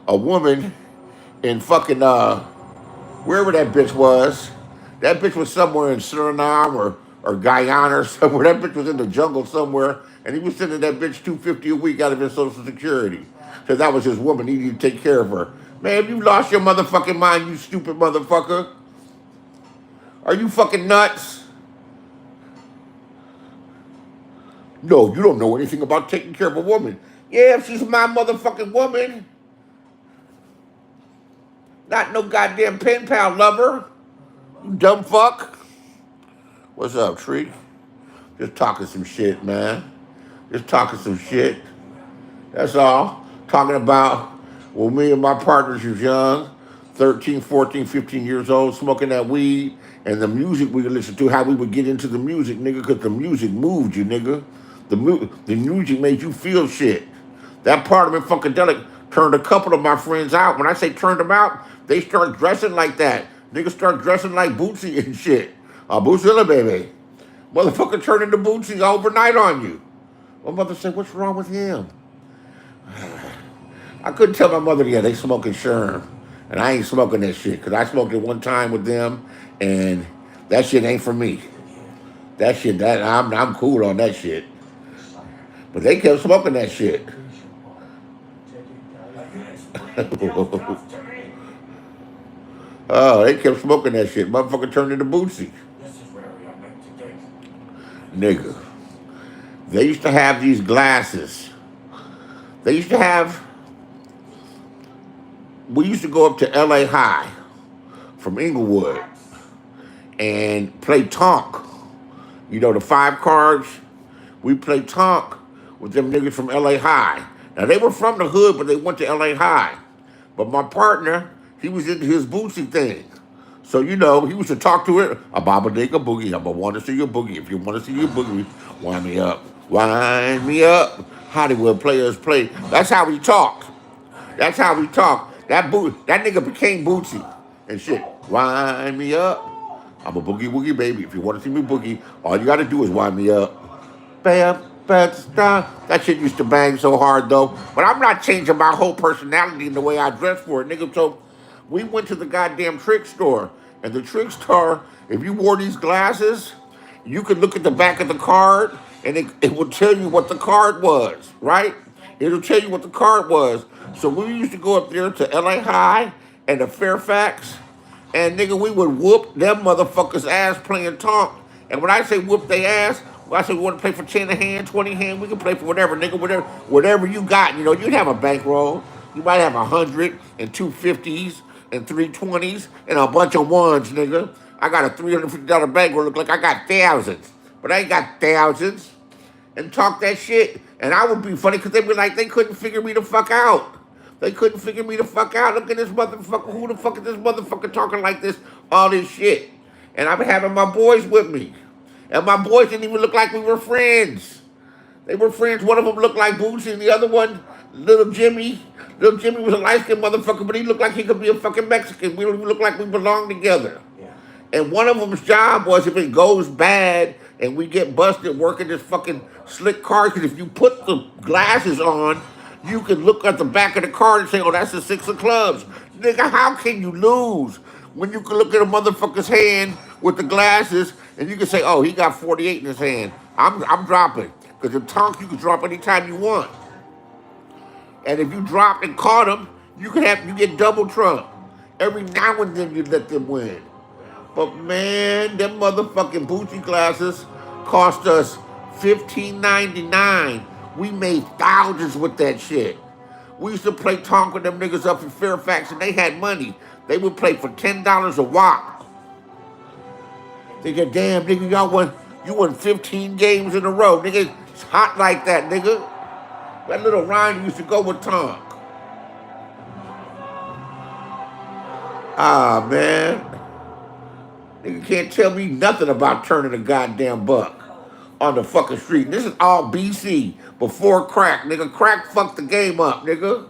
a woman, in fucking, wherever that bitch was. That bitch was somewhere in Suriname or Guyana or somewhere. That bitch was in the jungle somewhere, and he was sending that bitch $250 a week out of his Social Security. Because that was his woman. He needed to take care of her. Man, if you lost your motherfucking mind, you stupid motherfucker. Are you fucking nuts? No, you don't know anything about taking care of a woman. Yeah, if she's my motherfucking woman. Not no goddamn pen pal lover. You dumb fuck. What's up, Tree? Just talking some shit, man. Just talking some shit. That's all. Talking about when me and my partners was young, 13, 14, 15 years old, smoking that weed, and the music we would listen to, how we would get into the music, nigga, because the music moved you, nigga. The music made you feel shit. That part of it funkadelic turned a couple of my friends out. When I say turned them out, they start dressing like that. Niggas start dressing like Bootsy and shit. Bootsilla baby. Motherfucker turn into Bootsy overnight on you. My mother said, what's wrong with him? I couldn't tell my mother, yeah, they smoking Sherm. And I ain't smoking that shit. Because I smoked it one time with them, and that shit ain't for me. That shit, I'm cool on that shit. But they kept smoking that shit. Oh, they kept smoking that shit. Motherfucker turned into Bootsy. Nigga. They used to have these glasses. They used to have... We used to go up to LA High from Inglewood and play Tonk. You know, the 5 cards? We played Tonk with them niggas from LA High. Now, they were from the hood, but they went to LA High. But my partner, he was into his Bootsy thing. So, you know, he used to talk to it. A baba digga boogie. I'm going to want to see your boogie. If you want to see your boogie, wind me up. Wind me up. Hollywood players play. That's how he talked. That's how we talk. That nigga became Bootsy and shit. Wind me up. I'm a boogie woogie baby. If you want to see me boogie, all you got to do is wind me up. Bam, bam, stop. That shit used to bang so hard though. But I'm not changing my whole personality in the way I dress for it, nigga. So we went to the goddamn trick store. And the trick store, if you wore these glasses, you could look at the back of the card and it would tell you what the card was, right? It'll tell you what the card was. So we used to go up there to LA High and to Fairfax, and nigga, we would whoop them motherfuckers' ass playing Tonk. And when I say whoop their ass, when I say we want to play for 10 a hand, 20 a hand, we can play for whatever, nigga, whatever you got. You know, you'd have a bankroll. You might have 100 and 250s and 320s and a bunch of ones, nigga. I got a $350 bankroll. Look like I got thousands, but I ain't got thousands. And talk that shit. And I would be funny because they'd be like, they couldn't figure me the fuck out. They couldn't figure me the fuck out. Look at this motherfucker. Who the fuck is this motherfucker talking like this? All this shit. And I've been having my boys with me. And my boys didn't even look like we were friends. They were friends. One of them looked like Bootsy and the other one, Little Jimmy. Little Jimmy was a light-skinned motherfucker, but he looked like he could be a fucking Mexican. We looked like we belonged together. And one of them's job was, if it goes bad and we get busted working this fucking slick card, because if you put the glasses on, you can look at the back of the card and say, oh, that's the 6 of clubs. Nigga, how can you lose when you can look at a motherfucker's hand with the glasses and you can say, oh, he got 48 in his hand. I'm dropping. Because the Tonk you can drop anytime you want. And if you drop and caught him, you get double trump. Every now and then you let them win. But man, them motherfucking Bootsy glasses cost us $15.99. We made thousands with that shit. We used to play Tonk with them niggas up in Fairfax, and they had money. They would play for $10 a wop. They get, damn, nigga, you won 15 games in a row. Nigga, it's hot like that, nigga. That little rhyme used to go with Tonk. Ah, man. Nigga can't tell me nothing about turning a goddamn buck on the fucking street. This is all BC, before crack. Nigga, crack fucked the game up, nigga.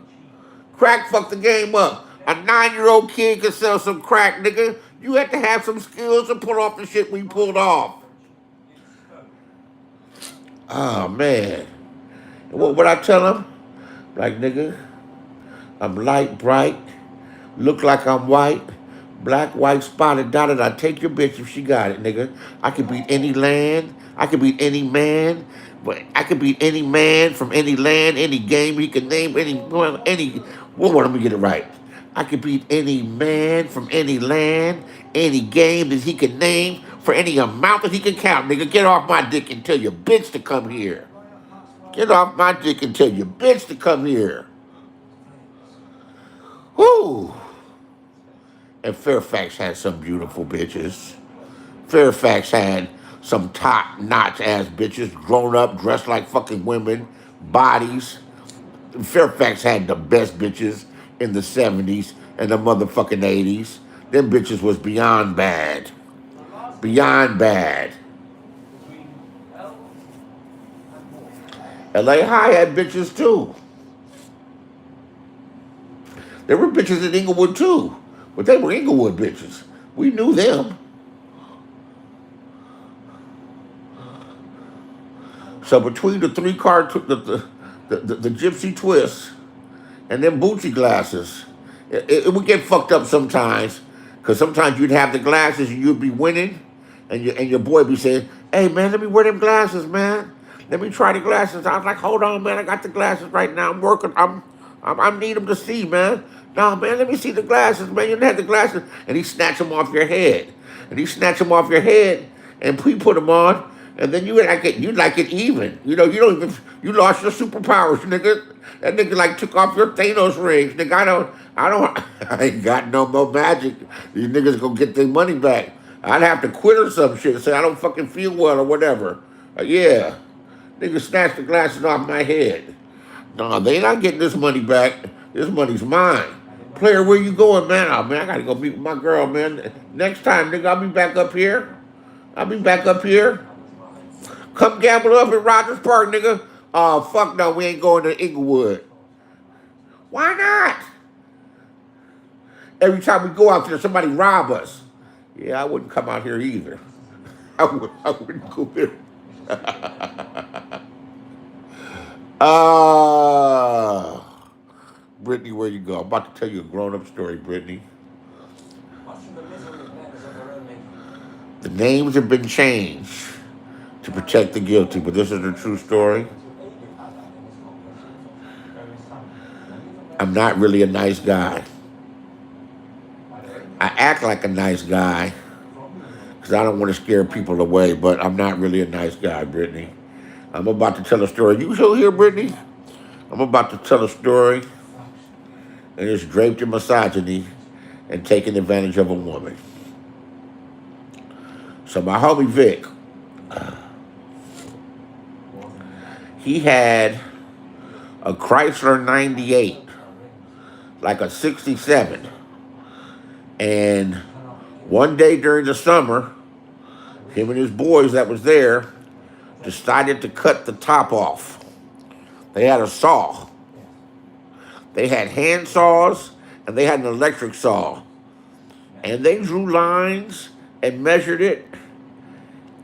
Crack fucked the game up. A 9-year-old kid can sell some crack, nigga. You had to have some skills to pull off the shit we pulled off. Oh, man. And what I tell him? Like, nigga, I'm light, bright, look like I'm white. Black, white, spotted, dotted. I take your bitch if she got it, nigga. I could beat any land. I could beat any man. But I could beat any man from any land, any game he can name, well, let me get it right. I could beat any man from any land, any game that he can name, for any amount that he can count, nigga. Get off my dick and tell your bitch to come here. Get off my dick and tell your bitch to come here. Whoo! And Fairfax had some beautiful bitches. Fairfax had some top-notch ass bitches, grown up, dressed like fucking women, bodies. Fairfax had the best bitches in the 70s and the motherfucking 80s. Them bitches was beyond bad. Beyond bad. LA High had bitches too. There were bitches in Inglewood too, but they were Inglewood bitches. We knew them. So between the the gypsy twist and them Bootsy glasses, it would get fucked up sometimes. Cause sometimes you'd have the glasses and you'd be winning, and your boy be saying, "Hey man, let me wear them glasses, man. Let me try the glasses." I was like, "Hold on, man, I got the glasses right now. I'm working. I need them to see, man. No, man, let me see the glasses, man. You don't have the glasses." And he snatch them off your head, and we put them on, and then you like it even. You know, you lost your superpowers, nigga. That nigga like took off your Thanos rings, nigga. I ain't got no more magic. These niggas gonna get their money back. I'd have to quit or some shit. Say I don't fucking feel well or whatever. Yeah, nigga snatched the glasses off my head. No, they not getting this money back. This money's mine. Player, where you going, man? Oh, man, I gotta go meet with my girl, man. Next time, nigga, I'll be back up here. Come gamble up at Rogers Park, nigga. Oh, fuck no, we ain't going to Inglewood. Why not? Every time we go out there, somebody rob us. Yeah, I wouldn't come out here either. I wouldn't go there. Uh, Brittany, where you go? I'm about to tell you a grown-up story, Brittany. The names have been changed to protect the guilty, but this is a true story. I'm not really a nice guy. I act like a nice guy because I don't want to scare people away, but I'm not really a nice guy, Brittany. I'm about to tell a story. You still here, Brittany? I'm about to tell a story, and it's draped in misogyny and taking advantage of a woman. So my homie Vic, he had a Chrysler 98, like a 67. And one day during the summer, him and his boys that was there decided to cut the top off. They had a saw. They had hand saws and they had an electric saw. And they drew lines and measured it,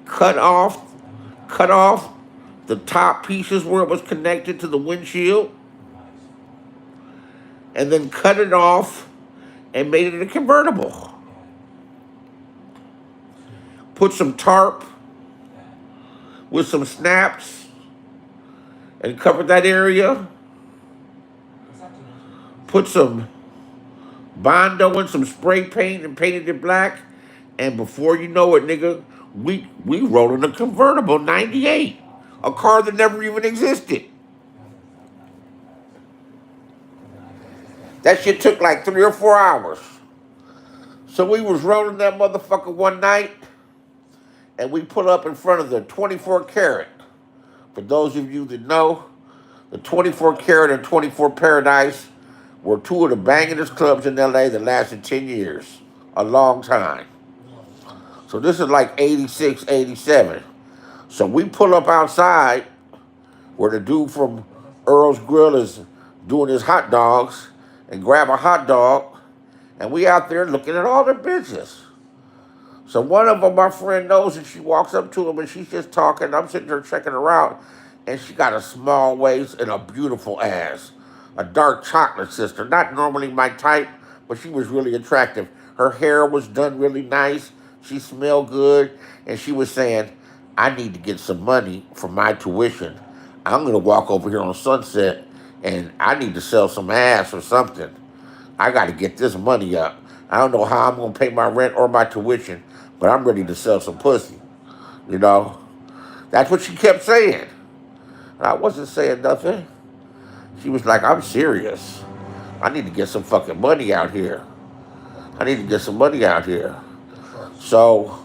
cut off the top pieces where it was connected to the windshield, and then cut it off and made it a convertible. Put some tarp with some snaps and covered that area. Put some Bondo and some spray paint and painted it black. And before you know it, nigga, we rolling a convertible 98, a car that never even existed. That shit took like 3 or 4 hours. So we was rolling that motherfucker one night, and we pull up in front of the 24 Karat. For those of you that know, the 24 Karat and 24 Paradise were two of the bangingest clubs in LA that lasted 10 years. A long time. So this is like 86, 87. So we pull up outside where the dude from Earl's Grill is doing his hot dogs and grab a hot dog, and we out there looking at all the bitches. So one of them, my friend knows, and she walks up to him and she's just talking. I'm sitting there checking her out, and she got a small waist and a beautiful ass. A dark chocolate sister. Not normally my type, but she was really attractive. Her hair was done really nice. She smelled good, and she was saying, "I need to get some money for my tuition. I'm going to walk over here on Sunset, and I need to sell some ass or something. I got to get this money up. I don't know how I'm going to pay my rent or my tuition, but I'm ready to sell some pussy." You know? That's what she kept saying. And I wasn't saying nothing. She was like, "I'm serious. I need to get some fucking money out here. So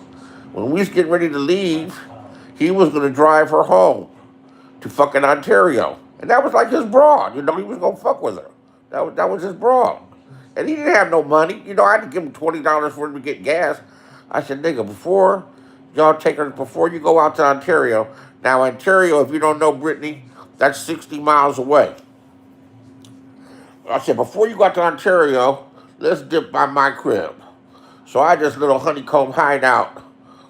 when we was getting ready to leave, he was going to drive her home to fucking Ontario. And that was like his broad. You know, he was going to fuck with her. That was his broad. And he didn't have no money. You know, I had to give him $20 for him to get gas. I said, "Nigga, before you go out to Ontario." Now, Ontario, if you don't know, Brittany, That's 60 miles away. I said, before you go out to Ontario, let's dip by my crib. So I had this little honeycomb hideout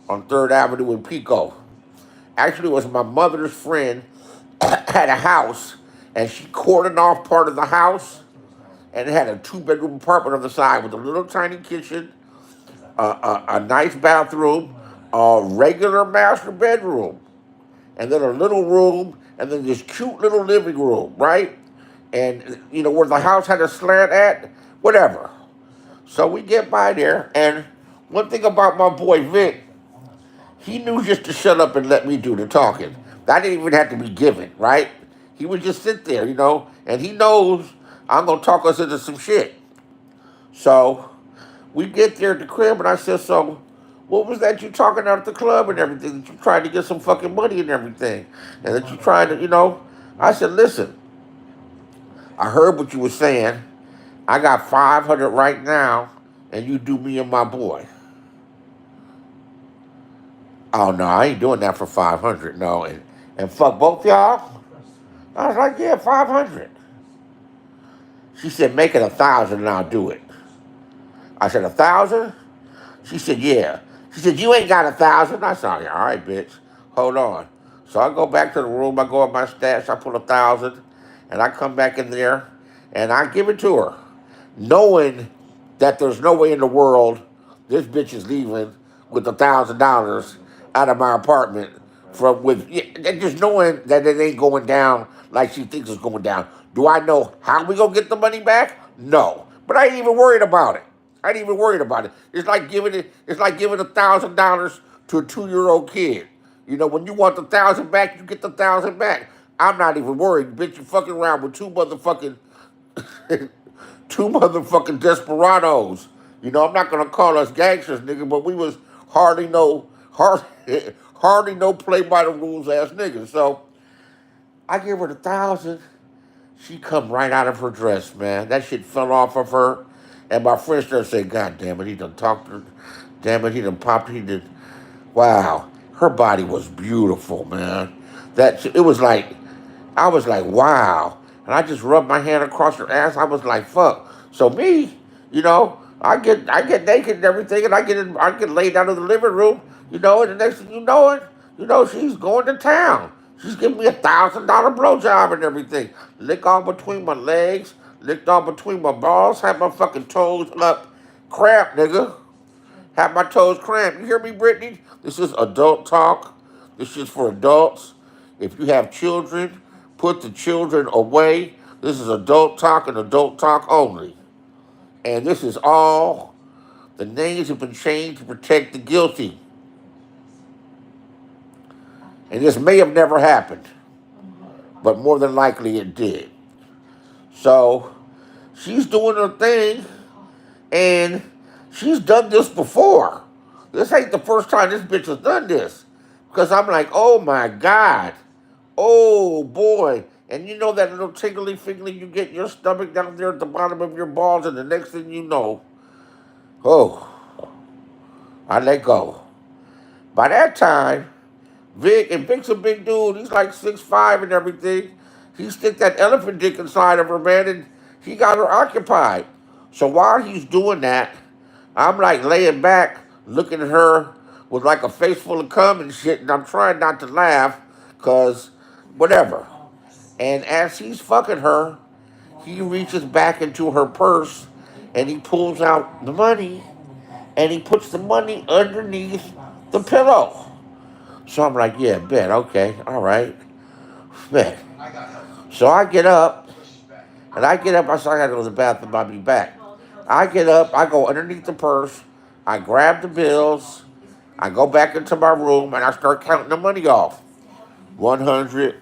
on 3rd Avenue in Pico. Actually, it was my mother's friend had a house, and she cordoned off part of the house, and it had a 2-bedroom apartment on the side with a little tiny kitchen, a nice bathroom, a regular master bedroom, and then a little room, and then this cute little living room, right? And where the house had a slant at, whatever. So we get by there, and one thing about my boy Vic, he knew just to shut up and let me do the talking. That didn't even have to be given, right? He would just sit there, and he knows I'm gonna talk us into some shit. So we get there at the crib, and I said, so what was that you talking out at the club and everything? That you tried to get some fucking money and everything, and that you tried to. I said, listen, I heard what you were saying. I got 500 right now, and you do me and my boy. Oh no, I ain't doing that for 500. No, and fuck both y'all. I was like, yeah, 500. She said, make it 1,000 and I'll do it. I said, 1,000? She said, yeah. She said, you ain't got 1,000. I said, all right, bitch, hold on. So I go back to the room, I go in my stash, I put 1,000, and I come back in there, and I give it to her, knowing that there's no way in the world this bitch is leaving with $1,000 out of my apartment just knowing that it ain't going down like she thinks it's going down. Do I know how we gonna get the money back? No, but I ain't even worried about it. I ain't even worried about it. It's like giving $1,000 to a 2-year-old kid. When you want the 1,000 back, you get the 1,000 back. I'm not even worried, bitch. You fucking around with two motherfucking desperados. I'm not gonna call us gangsters, nigga, but we was hardly no play by the rules ass niggas. So I give her the 1,000. She come right out of her dress, man. That shit fell off of her. And my friend started saying, God damn it, he done talked to her. Damn it, he done popped, he did. Wow. Her body was beautiful, man. It was like, I was like, wow. And I just rubbed my hand across her ass. I was like, fuck. So me, I get naked and everything, and I get laid down in the living room, and the next thing she's going to town. She's giving me $1,000 blowjob and everything. Lick all between my legs, licked all between my balls, had my fucking toes up, cramp, nigga. Had my toes cramped. You hear me, Brittany? This is adult talk. This is for adults. If you have children, put the children away. This is adult talk and adult talk only. And this is all, the names have been changed to protect the guilty. And this may have never happened, but more than likely it did. So she's doing her thing, and she's done this before. This ain't the first time this bitch has done this. Because I'm like, oh my God. Oh boy. And you know that little tingly fingly you get in your stomach down there at the bottom of your balls, and the next thing you know, oh, I let go. By that time, Vic's a big dude. He's like 6'5" and everything. He stick that elephant dick inside of her, man, and he got her occupied. So while he's doing that, I'm like laying back, looking at her with like a face full of cum and shit, and I'm trying not to laugh, cause whatever. And as he's fucking her, he reaches back into her purse, and he pulls out the money, and he puts the money underneath the pillow. So I'm like, yeah, bet, okay, all right, bet. So I get up, I said, I gotta go to the bathroom, I'll be back. I get up, I go underneath the purse, I grab the bills, I go back into my room, and I start counting the money off. 100,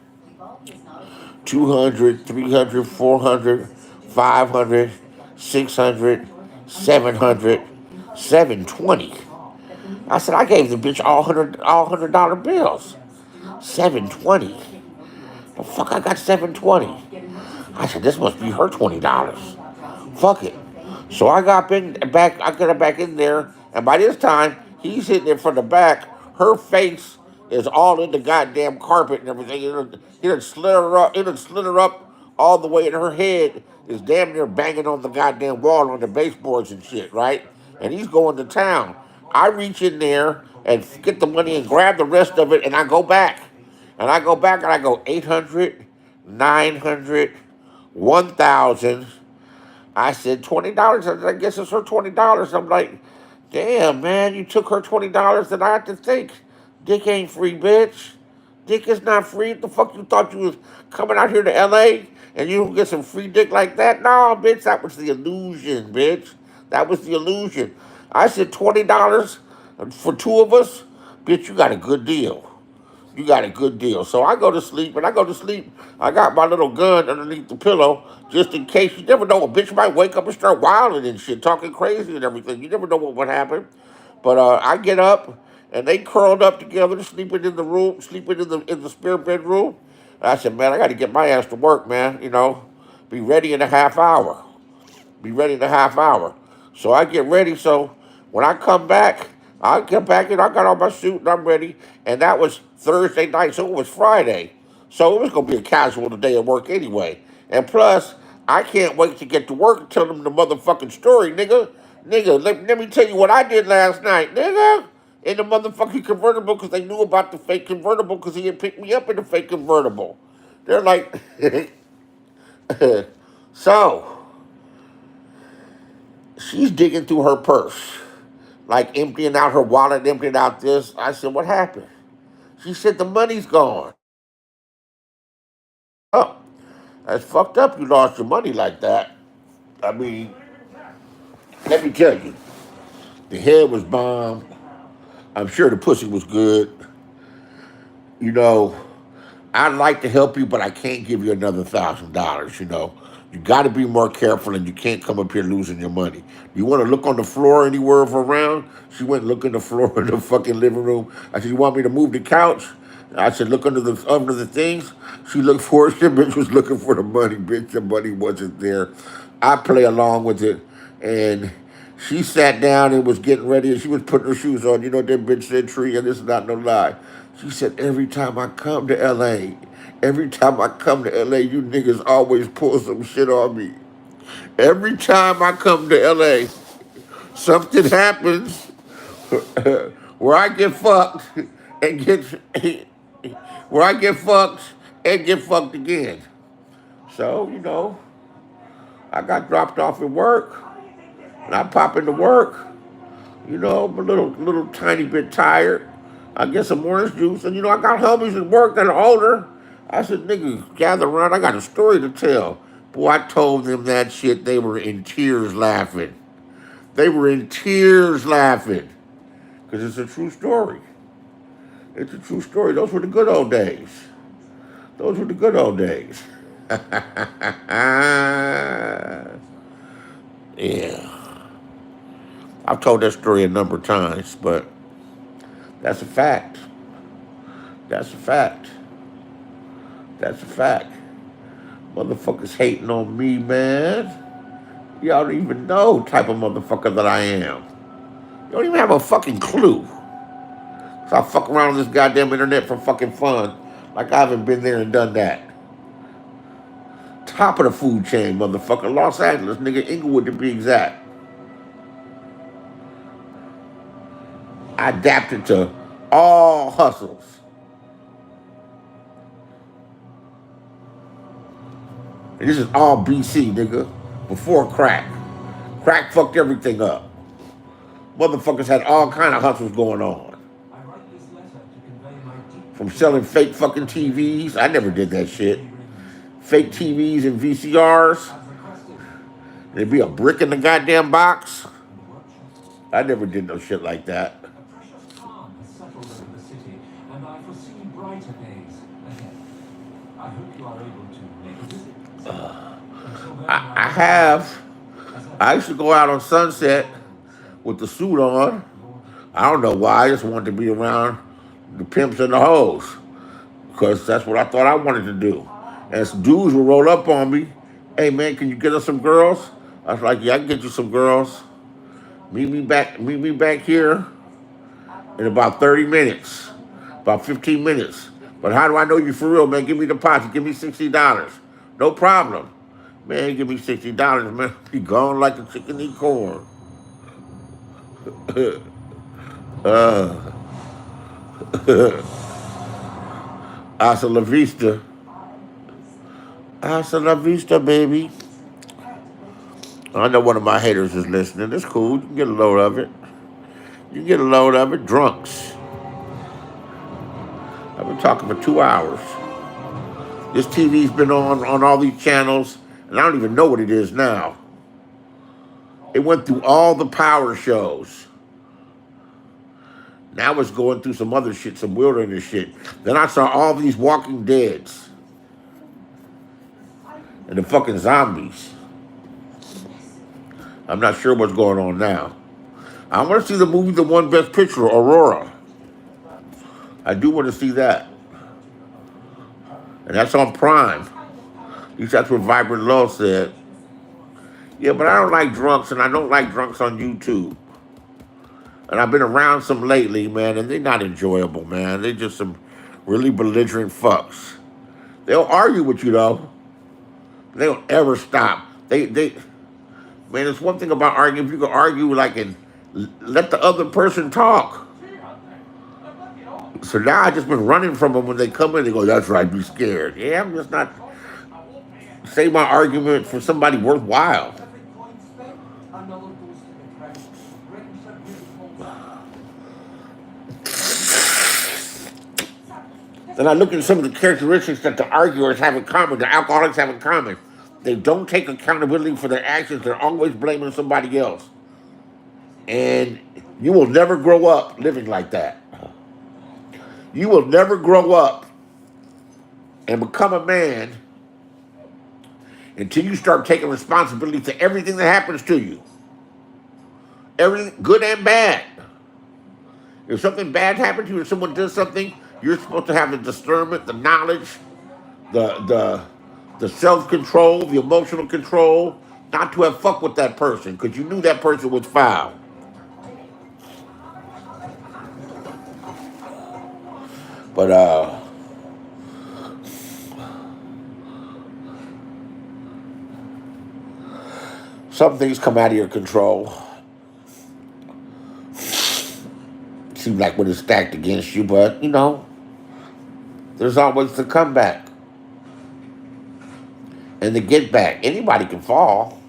200, 300, 400, 500, 600, 700, 720. I said, I gave the bitch all $100 bills. 720. The fuck I got 720? I said, this must be her $20. Fuck it. So I got back in there, and by this time, he's hitting it from the back. Her face is all in the goddamn carpet and everything. It slid her up. It slid her up all the way, and her head is damn near banging on the goddamn wall on the baseboards and shit, right? And he's going to town. I reach in there and get the money and grab the rest of it, and I go back. And I go back and I go 800, 900, 1,000. I said $20. I guess it's her $20. I'm like, damn, man, you took her $20, and I have to think, dick ain't free, bitch. Dick is not free. The fuck you thought you was coming out here to LA and you don't get some free dick like that? No, bitch, that was the illusion, bitch. That was the illusion. I said $20 for two of us, bitch, you got a good deal. You got a good deal. So I go to sleep, and I go to sleep. I got my little gun underneath the pillow just in case. You never know. A bitch might wake up and start wilding and shit, talking crazy and everything. You never know what would happen. But I get up, and they curled up together, sleeping in the room, sleeping in the spare bedroom. I said, man, I got to get my ass to work, man. You know, be ready in a half hour. Be ready in a half hour. So I get ready. So when I come back, I get back and I got on my suit and I'm ready. And that was Thursday night, so it was Friday. So it was gonna be a casual day at work anyway. And plus, I can't wait to get to work and tell them the motherfucking story, nigga. Nigga, let me tell you what I did last night, nigga. In the motherfucking convertible, because they knew about the fake convertible, because he had picked me up in the fake convertible. They're like, so she's digging through her purse, like emptying out her wallet, emptying out this. I said, what happened? She said, the money's gone. Oh, that's fucked up. You lost your money like that. I mean, let me tell you, the head was bomb. I'm sure the pussy was good. You know, I'd like to help you, but I can't give you another $1,000. You know, you got to be more careful, and you can't come up here losing your money. You want to look on the floor anywhere around? She went look on the floor in the fucking living room. I said, you want me to move the couch? I said, look under the things. She looked for it. The bitch was looking for the money. Bitch, the money wasn't there. I play along with it, and she sat down and was getting ready, and she was putting her shoes on. You know what that bitch said, Tree, and this is not no lie. She said, every time I come to LA, you niggas always pull some shit on me. Every time I come to LA, something happens where I get fucked and get where I get fucked and get fucked again. So, you know, I got dropped off at work, and I pop into work. You know, I'm a little tiny bit tired. I get some orange juice, and you know, I got homies at work that are older. I said, nigga, gather around. I got a story to tell. Boy, I told them that shit. They were in tears laughing. They were in tears laughing. Because it's a true story. It's a true story. Those were the good old days. Those were the good old days. Yeah. I've told that story a number of times, but that's a fact. That's a fact. That's a fact. Motherfuckers hating on me, man. Y'all don't even know type of motherfucker that I am. You don't even have a fucking clue. So I fuck around on this goddamn internet for fucking fun. Like I haven't been there and done that. Top of the food chain, motherfucker. Los Angeles, nigga, Inglewood to be exact. I adapted to all hustles. And this is all BC, nigga. Before crack. Crack fucked everything up. Motherfuckers had all kind of hustles going on. From selling fake fucking TVs. I never did that shit. Fake TVs and VCRs. There'd be a brick in the goddamn box. I never did no shit like that. I have. I used to go out on Sunset with the suit on. I don't know why. I just wanted to be around the pimps and the hoes. Because that's what I thought I wanted to do. And some dudes would roll up on me. Hey, man, can you get us some girls? I was like, yeah, I can get you some girls. Meet me back here in about 30 minutes. About 15 minutes. But how do I know you for real, man? Give me the deposit. Give me $60. No problem. Man, give me $60, man. Be gone like a chicken eat corn. uh, Hasta la vista. Hasta la vista, baby. I know one of my haters is listening. It's cool. You can get a load of it. You can get a load of it. Drunks. I've been talking for 2 hours. This TV's been on all these channels, and I don't even know what it is now. It went through all the power shows. Now it's going through some other shit, some wilderness shit. Then I saw all these Walking Deads and the fucking zombies. I'm not sure what's going on now. I want to see the movie, the one Best Picture, Aurora. I do want to see that. And that's on Prime. At least that's what Vibrant Law said. Yeah, but I don't like drunks, and I don't like drunks on YouTube. And I've been around some lately, man, and they're not enjoyable, man. They're just some really belligerent fucks. They'll argue with you, though. They don't ever stop. Man, it's one thing about arguing. If you can argue, like, and let the other person talk. So now I've just been running from them when they come in. They go, that's right, be scared. Yeah, I'm just not say my argument for somebody worthwhile. Then I look at some of the characteristics that the arguers have in common, the alcoholics have in common. They don't take accountability for their actions. They're always blaming somebody else. And you will never grow up living like that. You will never grow up and become a man until you start taking responsibility for everything that happens to you. Everything, good and bad. If something bad happens to you, if someone does something, you're supposed to have the discernment, the knowledge, the self-control, the emotional control, not to have fucked with that person because you knew that person was foul. But some things come out of your control. Seems like when it's stacked against you, but you know, there's always the comeback and the get back. Anybody can fall.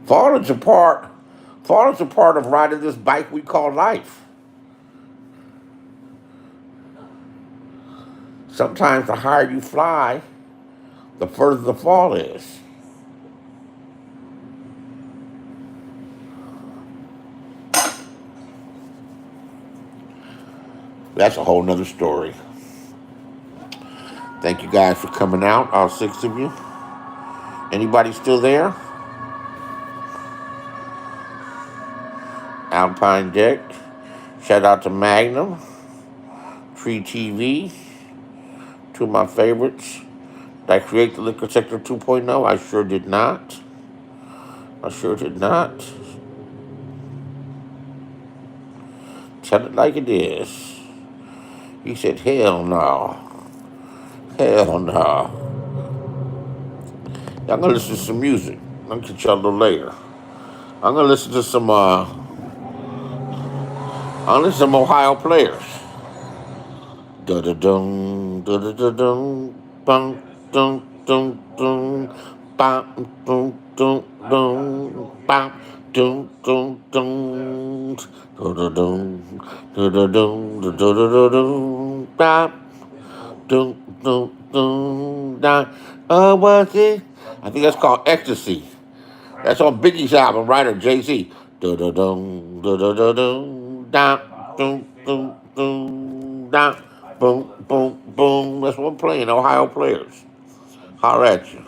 Fall is a part of riding this bike we call life. Sometimes the higher you fly, the further the fall is. That's a whole nother story. Thank you guys for coming out, all 6 of you. Anybody still there? Alpine Deck. Shout out to Magnum. Tree TV. Two of my favorites. Did I create the Liquor Sector 2.0? I sure did not. Tell it like it is. He said, hell no. Hell no. I'm gonna listen to some music. I'll catch y'all a little later. I'm gonna listen to some Ohio players. Da da dum da da da dum bum dum dum dum bam dum dum dum bam dum dum dum da da dum da da dum da da da dum bam dum dum dum da. What's it? I think that's called Ecstasy. That's on Biggie's album, right? Or Jay-Z. Da da dum da da da dum da dum dum dum da. Boom, boom, boom. That's what I'm playing. Ohio players. Holler at you.